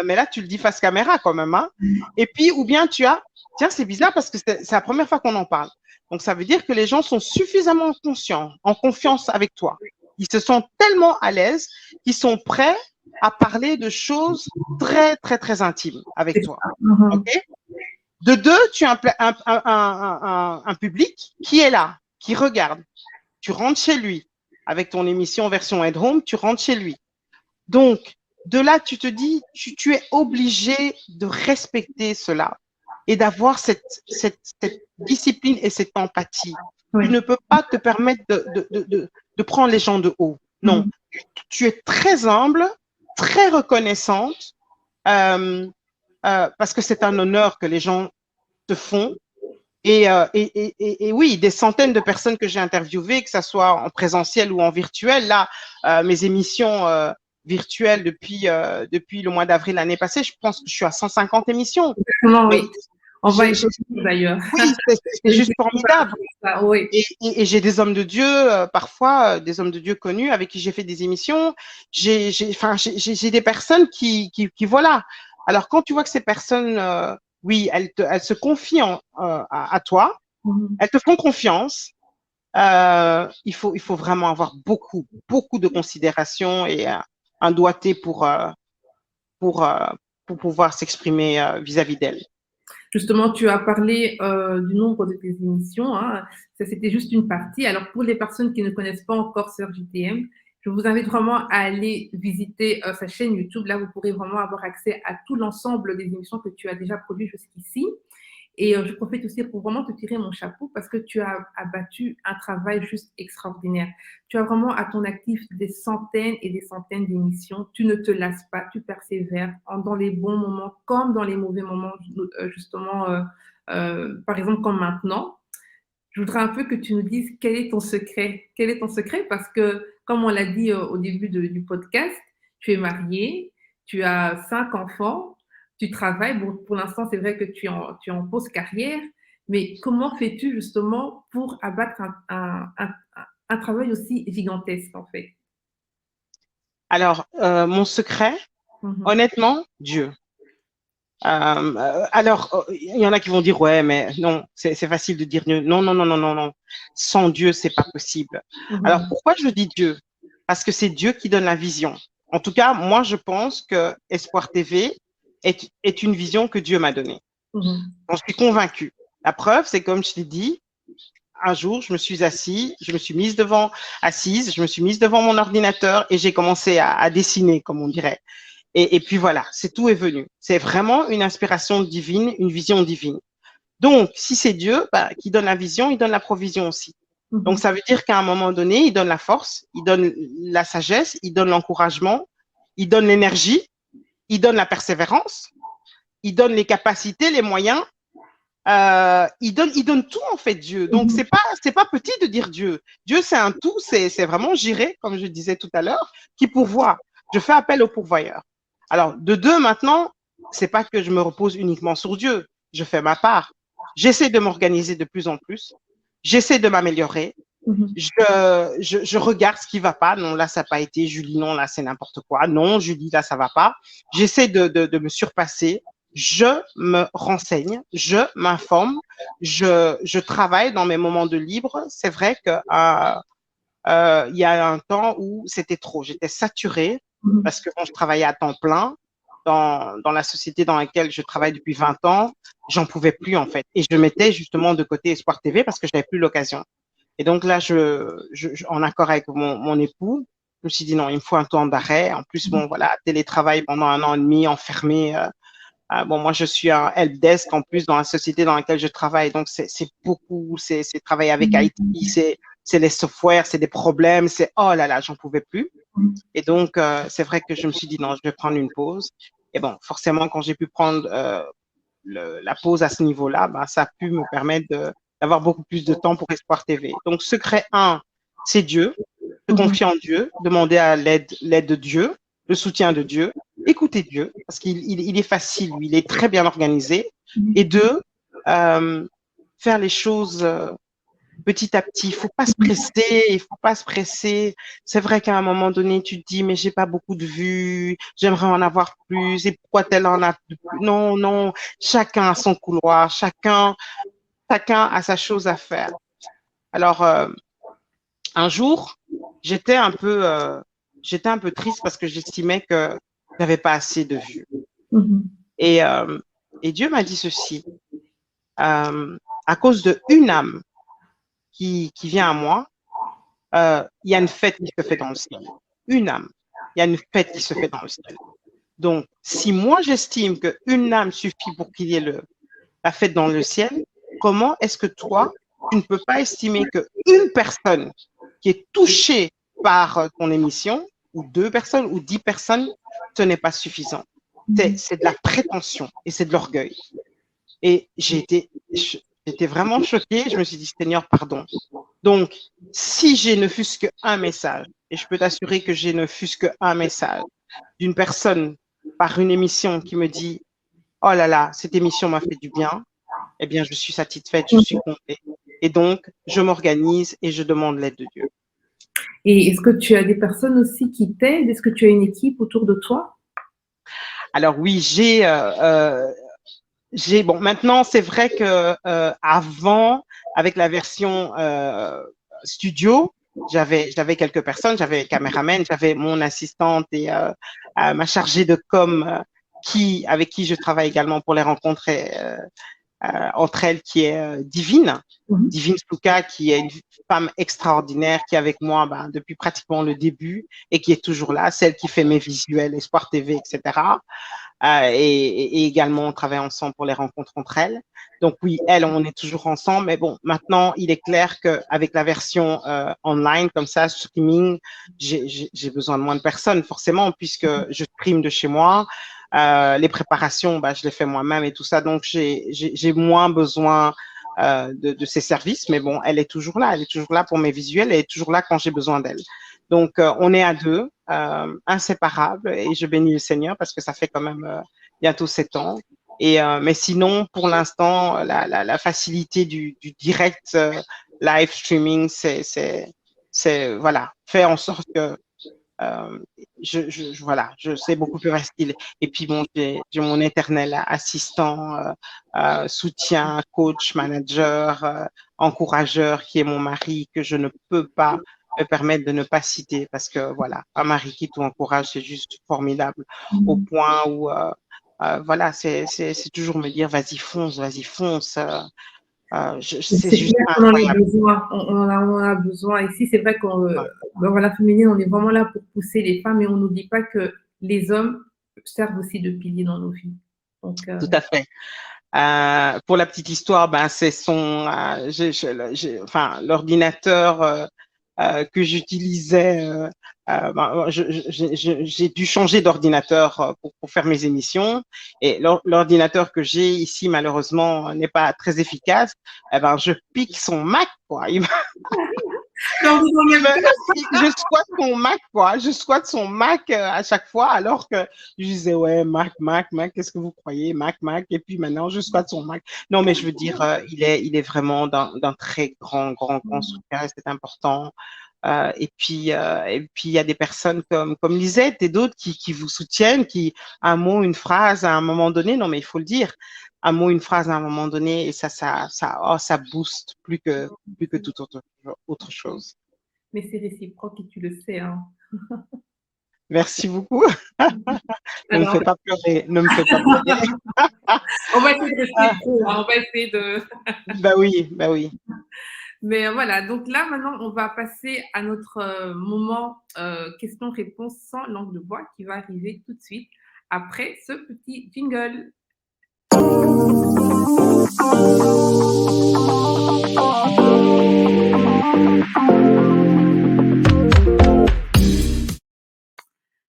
mais là, tu le dis face caméra quand même. Hein. Et puis, ou bien tu as, tiens, c'est bizarre parce que c'est la première fois qu'on en parle. Donc, ça veut dire que les gens sont suffisamment conscients, en confiance avec toi. Ils se sentent tellement à l'aise qu'ils sont prêts à parler de choses très, très, très intimes avec C'est toi. ça. Mhm. OK? De deux, tu as un public qui est là, qui regarde. Tu rentres chez lui. Avec ton émission version At Home, tu rentres chez lui. Donc, de là, tu te dis, tu es obligé de respecter cela et d'avoir cette discipline et cette empathie. Tu Oui. ne peux pas te permettre de prendre les gens de haut. Non, Mhm. tu es très humble, très reconnaissante, euh, parce que c'est un honneur que les gens te font. Et oui, des centaines de personnes que j'ai interviewées, que ce soit en présentiel ou en virtuel. Là, mes émissions virtuelles depuis le mois d'avril l'année passée, je pense que je suis à 150 émissions. Exactement, Mais oui. On va y revenir d'ailleurs. oui, c'est C'est une juste question par formidable. rapport à ça, oui. Et j'ai des hommes de Dieu, parfois des hommes de Dieu connus avec qui j'ai fait des émissions. J'ai des personnes voilà. Alors, quand tu vois que ces personnes, oui, elles se confient à toi, Mhm. elles te font confiance. Il faut vraiment avoir beaucoup, beaucoup de considération et un doigté pour, euh, pour pouvoir s'exprimer vis-à-vis d'elles. Justement, tu as parlé du nombre de tes émissions. Hein. Ça, c'était juste une partie. Alors, pour les personnes qui ne connaissent pas encore Sœur JTM, je vous invite vraiment à aller visiter sa chaîne YouTube. Là, vous pourrez vraiment avoir accès à tout l'ensemble des émissions que tu as déjà produites jusqu'ici. Et je profite aussi pour vraiment te tirer mon chapeau parce que tu as abattu un travail juste extraordinaire. Tu as vraiment à ton actif des centaines et des centaines d'émissions. Tu ne te lasses pas, tu persévères dans les bons moments comme dans les mauvais moments, justement, par exemple, comme maintenant. Je voudrais un peu que tu nous dises quel est ton secret. Quel est ton secret? Parce que, comme on l'a dit au début du podcast, tu es mariée, tu as 5 enfants, tu travailles. Bon, pour l'instant, c'est vrai que tu es en pause carrière, mais comment fais-tu justement pour abattre un travail aussi gigantesque, en fait? Alors, mon secret, Mhm. honnêtement, Dieu. Alors, il y en a qui vont dire, ouais, mais non, c'est facile de dire Dieu. Non, non, non, non, non, non. Sans Dieu, c'est pas possible. Alors, Mhm. pourquoi je dis Dieu? Parce que c'est Dieu qui donne la vision. En tout cas, moi, je pense que Espoir TV est une vision que Dieu m'a donnée. Mhm. J'en suis convaincue. La preuve, c'est comme je t'ai dit, un jour, assise, je me suis mise devant mon ordinateur et j'ai commencé à dessiner, comme on dirait. Et puis voilà, c'est tout est venu. C'est vraiment une inspiration divine, une vision divine. Donc, si c'est Dieu qui donne la vision, il donne la provision aussi. Donc, Mhm. ça veut dire qu'à un moment donné, il donne la force, il donne la sagesse, il donne l'encouragement, il donne l'énergie, il donne la persévérance, il donne les capacités, les moyens. Il donne tout en fait Dieu. Donc Mhm. c'est pas petit de dire Dieu. Dieu c'est un tout, c'est vraiment Jireh, comme je disais tout à l'heure, qui pourvoit. Je fais appel au pourvoyeur. Alors de deux maintenant, c'est pas que je me repose uniquement sur Dieu. Je fais ma part. J'essaie de m'organiser de plus en plus. J'essaie de m'améliorer. Je regarde ce qui va pas. Non, là, ça n'a pas été. Julie, non, là, c'est n'importe quoi. Non, Julie, là, ça va pas. J'essaie de me surpasser. Je me renseigne. Je m'informe. Je travaille dans mes moments de libre. C'est vrai que il y a un temps où c'était trop. J'étais saturée parce que quand je travaillais à temps plein dans la société dans laquelle je travaille depuis 20 ans, j'en pouvais plus en fait. Et je mettais justement de côté Espoir TV parce que je n'avais plus l'occasion. Et donc là, en accord avec mon époux, je me suis dit non, il me faut un temps d'arrêt. En plus, bon, voilà, télétravail pendant 1 an et demi, enfermé. Bon, moi, je suis un helpdesk en plus dans la société dans laquelle je travaille. Donc, c'est beaucoup, c'est travailler avec IT, c'est les softwares, c'est des problèmes, c'est oh là là, j'en pouvais plus. Et donc, c'est vrai que je me suis dit non, je vais prendre une pause. Et bon, forcément, quand j'ai pu prendre la pause à ce niveau-là, ben, ça a pu me permettre d'avoir beaucoup plus de temps pour Espoir TV. Donc, secret 1, c'est Dieu. Se confier en Dieu, demander à l'aide de Dieu, le soutien de Dieu, écouter Dieu, parce qu'il est facile, lui, il est très bien organisé. Et 2, faire les choses petit à petit. Il faut pas se presser, il faut pas se presser. C'est vrai qu'à un moment donné, tu te dis, mais j'ai pas beaucoup de vues, j'aimerais en avoir plus, et pourquoi tel en a plus? Non, non, chacun a son couloir, chacun a sa chose à faire. Alors, un jour, j'étais un peu triste parce que j'estimais que j'avais pas assez de vues. Et Dieu m'a dit ceci, à cause de une âme qui vient à moi, il y a une fête qui se fait dans le ciel. Une âme, il y a une fête qui se fait dans le ciel. Donc, si moi j'estime qu'une âme suffit pour qu'il y ait la fête dans le ciel, comment est-ce que toi, tu ne peux pas estimer qu'une personne qui est touchée par ton émission, ou 2 personnes, ou 10 personnes, ce n'est pas suffisant. C'est de la prétention et c'est de l'orgueil. Et j'étais vraiment choquée. Je me suis dit, Seigneur, pardon. Donc, si j'ai ne fût-ce qu'un message, et je peux t'assurer que j'ai ne fût-ce qu'un message d'une personne par une émission qui me dit, oh là là, cette émission m'a fait du bien, eh bien, je suis satisfaite, je suis comblée. Et donc, je m'organise et je demande l'aide de Dieu. Et est-ce que tu as des personnes aussi qui t'aident? Est-ce que tu as une équipe autour de toi? Alors oui, bon, maintenant, c'est vrai que avant, avec la version studio, j'avais quelques personnes, j'avais caméraman, j'avais mon assistante et ma chargée de com avec qui je travaille également pour les rencontrer entre elles, qui est Divine Sluka, qui est une femme extraordinaire qui est avec moi depuis pratiquement le début et qui est toujours là, celle qui fait mes visuels, Espoir TV, etc. Et également, on travaille ensemble pour les rencontres entre elles. Donc oui, on est toujours ensemble. Mais bon, maintenant, il est clair qu'avec la version online, comme ça, streaming, j'ai besoin de moins de personnes, forcément, puisque je stream de chez moi. Les préparations, je les fais moi-même et tout ça. Donc, j'ai moins besoin de ces services. Mais bon, elle est toujours là. Elle est toujours là pour mes visuels. Elle est toujours là quand j'ai besoin d'elle. Donc, on est à 2, inséparables, et je bénis le Seigneur parce que ça fait quand même bientôt 7 ans. Mais sinon, pour l'instant, la facilité du direct live streaming, c'est voilà, fait en sorte que voilà, je sais beaucoup plus facile. Et puis bon, j'ai mon éternel assistant, soutien, coach, manager, encourageur, qui est mon mari, que je ne peux pas me permettre de ne pas citer parce que voilà, un mari qui t'encourage, c'est juste formidable au point où voilà, c'est toujours me dire vas-y fonce, c'est juste on en a incroyable. besoin, on en a besoin. Ici, c'est vrai qu'on dans la féminine, on est vraiment là pour pousser les femmes et on n'oublie pas que les hommes servent aussi de piliers dans nos vies. Donc, tout à fait. Pour la petite histoire, c'est l'ordinateur que j'utilisais. J'ai dû changer d'ordinateur pour faire mes émissions. Et l'ordinateur que j'ai ici, malheureusement, n'est pas très efficace. Je pique son Mac, quoi. Quand vous en même Je squatte son Mac, quoi. Je squatte son Mac à chaque fois, alors que je disais, ouais, Mac, Mac, Mac, qu'est-ce que vous croyez? Mac, Mac. Et puis maintenant, je squatte son Mac. Non, mais je veux dire, il est vraiment d'un très grand constructeur et c'est important. Et puis, il y a des personnes comme Lisette et d'autres qui vous soutiennent, qui, un mot, une phrase à un moment donné, non, mais il faut le dire, un mot, une phrase à un moment donné, et ça booste plus que toute autre chose. Mais c'est réciproque et tu le sais, hein. Merci beaucoup. Ne me Alors, fais pas pleurer, ne me fais pas pleurer. on va essayer de rester Ah, pro, hein, on va essayer de… bah oui, bah oui. Mais voilà, donc là, maintenant, on va passer à notre moment questions-réponses sans langue de bois qui va arriver tout de suite après ce petit jingle.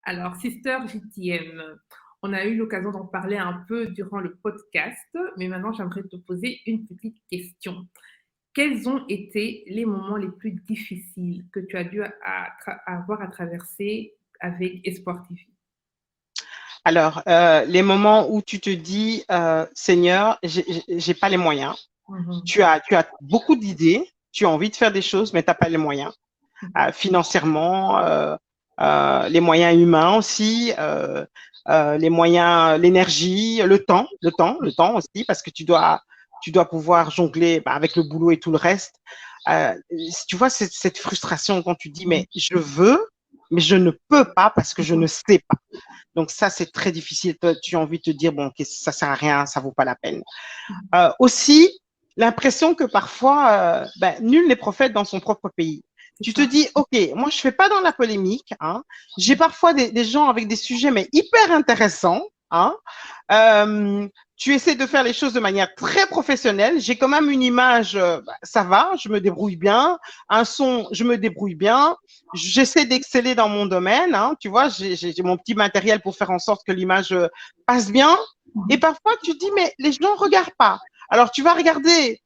Alors, Sister JTM, on a eu l'occasion d'en parler un peu durant le podcast, mais maintenant, j'aimerais te poser une petite question. Quels ont été les moments les plus difficiles que tu as dû avoir à traverser avec Espoir TV? Alors, les moments où tu te dis, Seigneur, j'ai pas les moyens. Tu as beaucoup d'idées, tu as envie de faire des choses, mais tu n'as pas les moyens. Financièrement, les moyens humains aussi, les moyens, l'énergie, le temps aussi, parce que tu dois pouvoir jongler avec le boulot et tout le reste. Tu vois, cette frustration quand tu dis, mais je veux, mais je ne peux pas parce que je ne sais pas. Donc ça, c'est très difficile. Tu as envie de te dire, bon, ça sert à rien, ça vaut pas la peine. Aussi, l'impression que parfois, nul n'est prophète dans son propre pays. Tu te dis, OK, moi, je fais pas dans la polémique. Hein. J'ai parfois des gens avec des sujets, mais hyper intéressants. Hein. Tu essaies de faire les choses de manière très professionnelle. J'ai quand même une image, ça va, je me débrouille bien. Un son, je me débrouille bien. J'essaie d'exceller dans mon domaine. Hein, tu vois, j'ai mon petit matériel pour faire en sorte que l'image passe bien. Et parfois, tu te dis, mais les gens ne regardent pas. Alors, tu vas regarder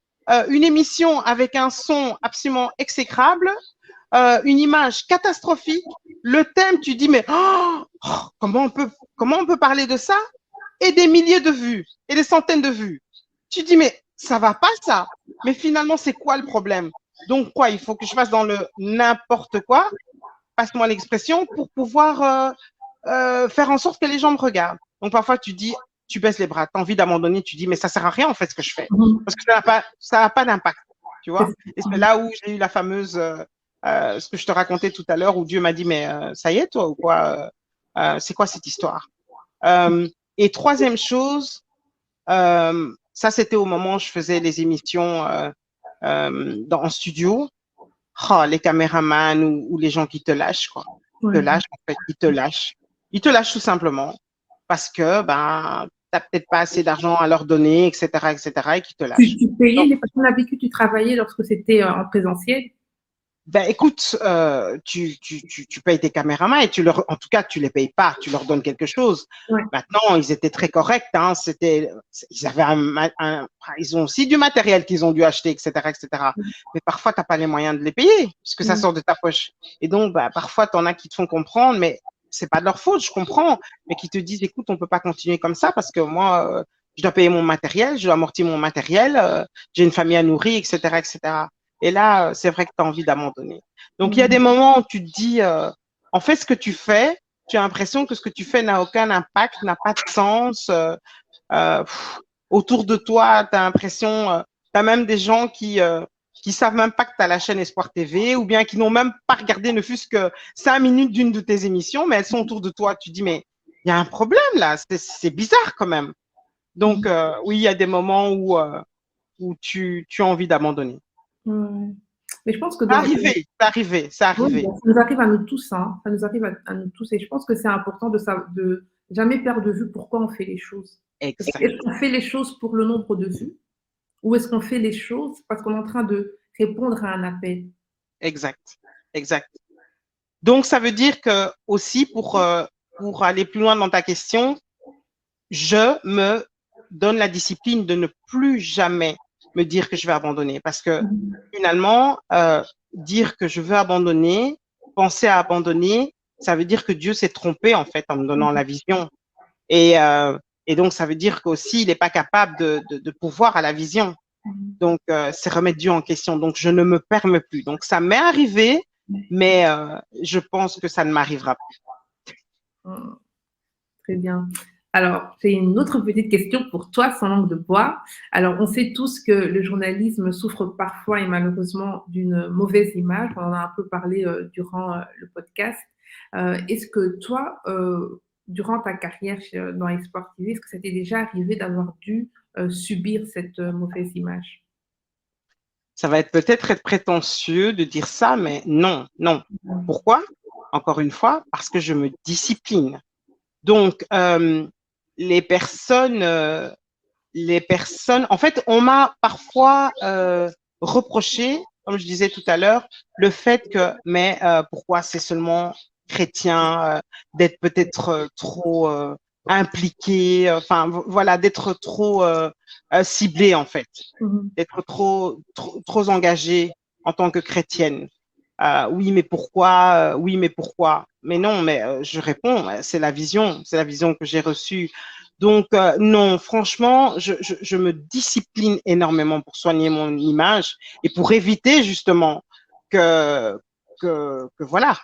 une émission avec un son absolument exécrable, une image catastrophique, le thème, tu dis, mais comment on peut parler de ça? Et des milliers de vues, et des centaines de vues. Tu dis, mais ça va pas ça. Mais finalement, c'est quoi le problème? Donc, quoi, il faut que je fasse dans le n'importe quoi, passe-moi l'expression, pour pouvoir faire en sorte que les gens me regardent. Donc, parfois, tu dis, tu baisses les bras, tu as envie d'abandonner, tu dis, mais ça sert à rien, en fait, ce que je fais. Parce que ça n'a pas d'impact, tu vois. Et c'est là où j'ai eu la fameuse, ce que je te racontais tout à l'heure, où Dieu m'a dit, mais ça y est, toi, ou quoi? C'est quoi cette histoire? Et troisième chose, ça, c'était au moment où je faisais les émissions en studio. Oh, les caméramans ou les gens qui te lâchent, quoi. Ils te lâchent, en fait, ils te lâchent. Ils te lâchent tout simplement parce que t'as peut-être pas assez d'argent à leur donner, etc., et qui te lâchent. Tu payais Donc, les personnes avec qui tu travaillais lorsque c'était en présentiel? écoute, tu payes tes caméramans et en tout cas, tu les payes pas, tu leur donnes quelque chose. Ouais. Maintenant, ils étaient très corrects, hein, ils avaient ils ont aussi du matériel qu'ils ont dû acheter, etc. Mais parfois, t'as pas les moyens de les payer puisque ça sort de ta poche. Et donc, parfois, t'en as qui te font comprendre, mais c'est pas de leur faute, je comprends, mais qui te disent, écoute, on peut pas continuer comme ça parce que moi, je dois payer mon matériel, je dois amortir mon matériel, j'ai une famille à nourrir, etc. Et là, c'est vrai que tu as envie d'abandonner. Donc, il y a des moments où tu te dis, en fait, ce que tu fais, tu as l'impression que ce que tu fais n'a aucun impact, n'a pas de sens. Autour de toi, tu as l'impression, tu as même des gens qui savent même pas que tu as la chaîne Espoir TV ou bien qui n'ont même pas regardé ne fût-ce que 5 minutes d'une de tes émissions, mais elles sont autour de toi. Tu dis, mais il y a un problème là, c'est bizarre quand même. Donc, oui, il y a des moments où tu as envie d'abandonner. Ouais. Mais je pense que C'est arrivé. ça nous arrive à nous tous, hein. Ça nous arrive à nous tous. Et je pense que c'est important de jamais perdre de vue pourquoi on fait les choses. Exact, Est-ce qu'on fait les choses pour le nombre de vues ou est-ce qu'on fait les choses parce qu'on est en train de répondre à un appel? exact, exact. Donc, ça veut dire que aussi, pour aller plus loin dans ta question, je me donne la discipline de ne plus jamais me dire que je vais abandonner parce que finalement, dire que je veux abandonner, penser à abandonner, ça veut dire que Dieu s'est trompé en fait en me donnant la vision. Et, euh, et donc, ça veut dire qu'aussi, il n'est pas capable de pouvoir à la vision. Donc, c'est remettre Dieu en question. Donc, je ne me permets plus. Donc, ça m'est arrivé, mais je pense que ça ne m'arrivera plus. Très bien. Alors, j'ai une autre petite question pour toi, sans langue de bois. Alors, on sait tous que le journalisme souffre parfois et malheureusement d'une mauvaise image. On en a un peu parlé durant le podcast. Est-ce que toi, durant ta carrière dans Espoir TV, est-ce que ça t'est déjà arrivé d'avoir dû subir cette mauvaise image? Ça va peut-être être prétentieux de dire ça, mais non, non. Pourquoi? Encore une fois, parce que je me discipline. Donc, les personnes, en fait, on m'a parfois reproché, comme je disais tout à l'heure, le fait que, mais pourquoi c'est seulement chrétien, d'être peut-être trop impliqué, enfin voilà, d'être trop ciblé en fait, d'être trop engagé en tant que chrétienne. Oui, mais pourquoi? Oui, mais pourquoi? Mais non, mais je réponds, c'est la vision que j'ai reçue. Donc, non, franchement, je me discipline énormément pour soigner mon image et pour éviter justement que, voilà,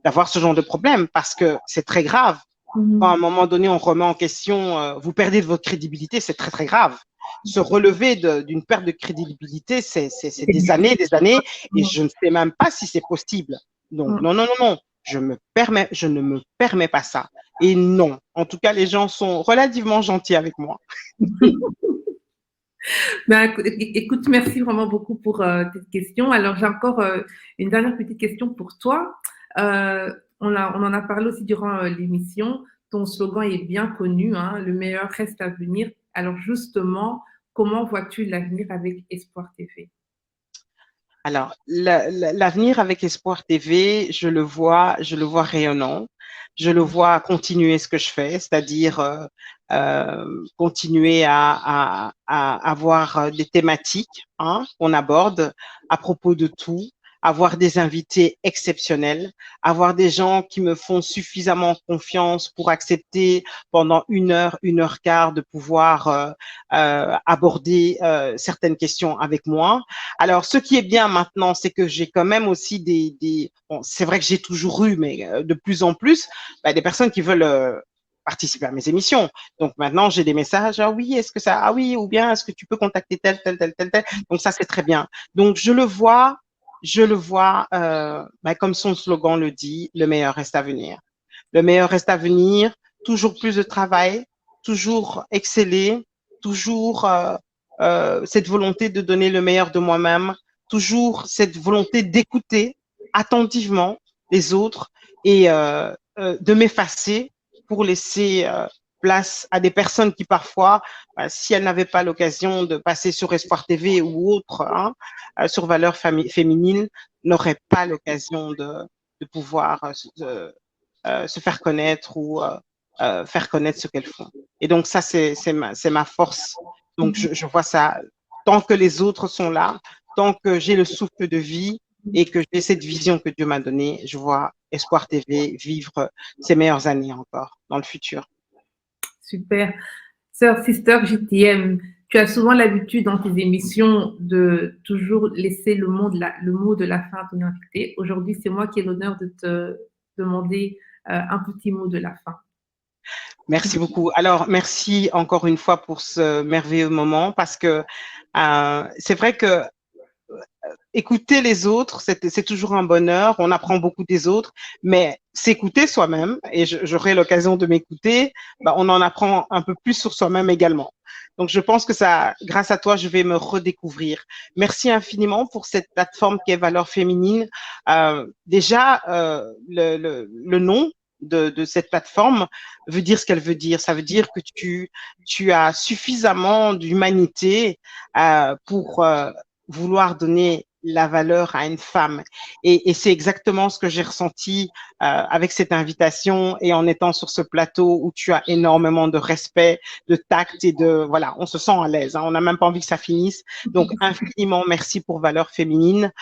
d'avoir ce genre de problème parce que c'est très grave. Quand à un moment donné, on remet en question, vous perdez de votre crédibilité, c'est très, très grave. Se relever d'une perte de crédibilité, c'est des années, et je ne sais même pas si c'est possible. Donc, non, non, non, non, je ne me permets pas ça. Et non, en tout cas, les gens sont relativement gentils avec moi. Ben, écoute, merci vraiment beaucoup pour cette question. Alors, j'ai encore une dernière petite question pour toi. On en a parlé aussi durant l'émission. Ton slogan est bien connu, hein, le meilleur reste à venir. Alors, justement, comment vois-tu l'avenir avec Espoir TV? Alors, l'avenir avec Espoir TV, je le vois rayonnant. Je le vois continuer ce que je fais, c'est-à-dire continuer à avoir des thématiques qu'on aborde à propos de tout, avoir des invités exceptionnels, avoir des gens qui me font suffisamment confiance pour accepter pendant 1 heure, 1 heure 15 de pouvoir aborder certaines questions avec moi. Alors, ce qui est bien maintenant, c'est que j'ai quand même aussi bon, c'est vrai que j'ai toujours eu, mais de plus en plus, des personnes qui veulent participer à mes émissions. Donc maintenant, j'ai des messages, ah oui, est-ce que ça, ah oui, ou bien est-ce que tu peux contacter tel, tel, tel, tel, tel. Donc ça, c'est très bien. Donc je le vois, comme son slogan le dit, le meilleur reste à venir. Le meilleur reste à venir, toujours plus de travail, toujours exceller, toujours cette volonté de donner le meilleur de moi-même, toujours cette volonté d'écouter attentivement les autres et de m'effacer pour laisser place à des personnes qui parfois, si elles n'avaient pas l'occasion de passer sur Espoir TV ou autre, sur Valeurs féminines, n'auraient pas l'occasion de pouvoir se faire connaître ou faire connaître ce qu'elles font. Et donc ça, c'est ma force. Donc je vois ça, tant que les autres sont là, tant que j'ai le souffle de vie et que j'ai cette vision que Dieu m'a donnée, je vois Espoir TV vivre ses meilleures années encore dans le futur. Super. Sœur, sister, JTM, tu as souvent l'habitude dans tes émissions de toujours laisser le mot de la fin à ton invité. Aujourd'hui, c'est moi qui ai l'honneur de te demander un petit mot de la fin. Merci beaucoup. Alors, merci encore une fois pour ce merveilleux moment parce que c'est vrai que écouter les autres, c'est toujours un bonheur. On apprend beaucoup des autres, mais s'écouter soi-même, et j'aurai l'occasion de m'écouter, on en apprend un peu plus sur soi-même également. Donc, je pense que ça, grâce à toi, je vais me redécouvrir. Merci infiniment pour cette plateforme qui est Valeurs féminines. Déjà, le nom de cette plateforme veut dire ce qu'elle veut dire. Ça veut dire que tu as suffisamment d'humanité pour vouloir donner la valeur à une femme. Et c'est exactement ce que j'ai ressenti avec cette invitation et en étant sur ce plateau où tu as énormément de respect, de tact et de, voilà, on se sent à l'aise, hein, on n'a même pas envie que ça finisse. Donc, infiniment merci pour Valeurs féminines.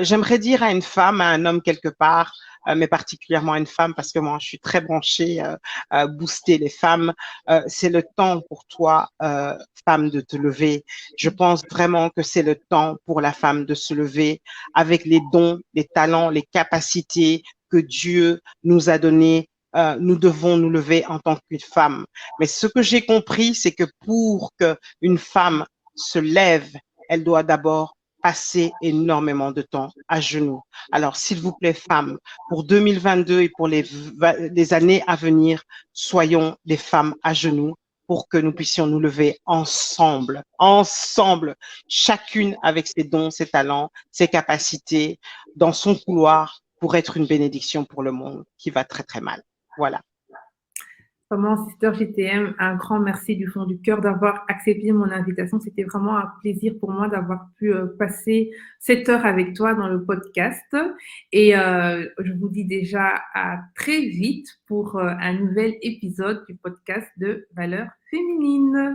J'aimerais dire à une femme, à un homme quelque part, mais particulièrement à une femme, parce que moi, je suis très branchée booster les femmes. C'est le temps pour toi, femme, de te lever. Je pense vraiment que c'est le temps pour la femme de se lever avec les dons, les talents, les capacités que Dieu nous a donnés. Nous devons nous lever en tant qu'une femme. Mais ce que j'ai compris, c'est que pour qu'une femme se lève, elle doit d'abord passer énormément de temps à genoux. Alors, s'il vous plaît, femmes, pour 2022 et pour les années à venir, soyons des femmes à genoux pour que nous puissions nous lever ensemble, chacune avec ses dons, ses talents, ses capacités, dans son couloir pour être une bénédiction pour le monde qui va très, très mal. Voilà. Vraiment, Sister GTM, un grand merci du fond du cœur d'avoir accepté mon invitation. C'était vraiment un plaisir pour moi d'avoir pu passer cette heure avec toi dans le podcast. Et je vous dis déjà à très vite pour un nouvel épisode du podcast de Valeurs féminines.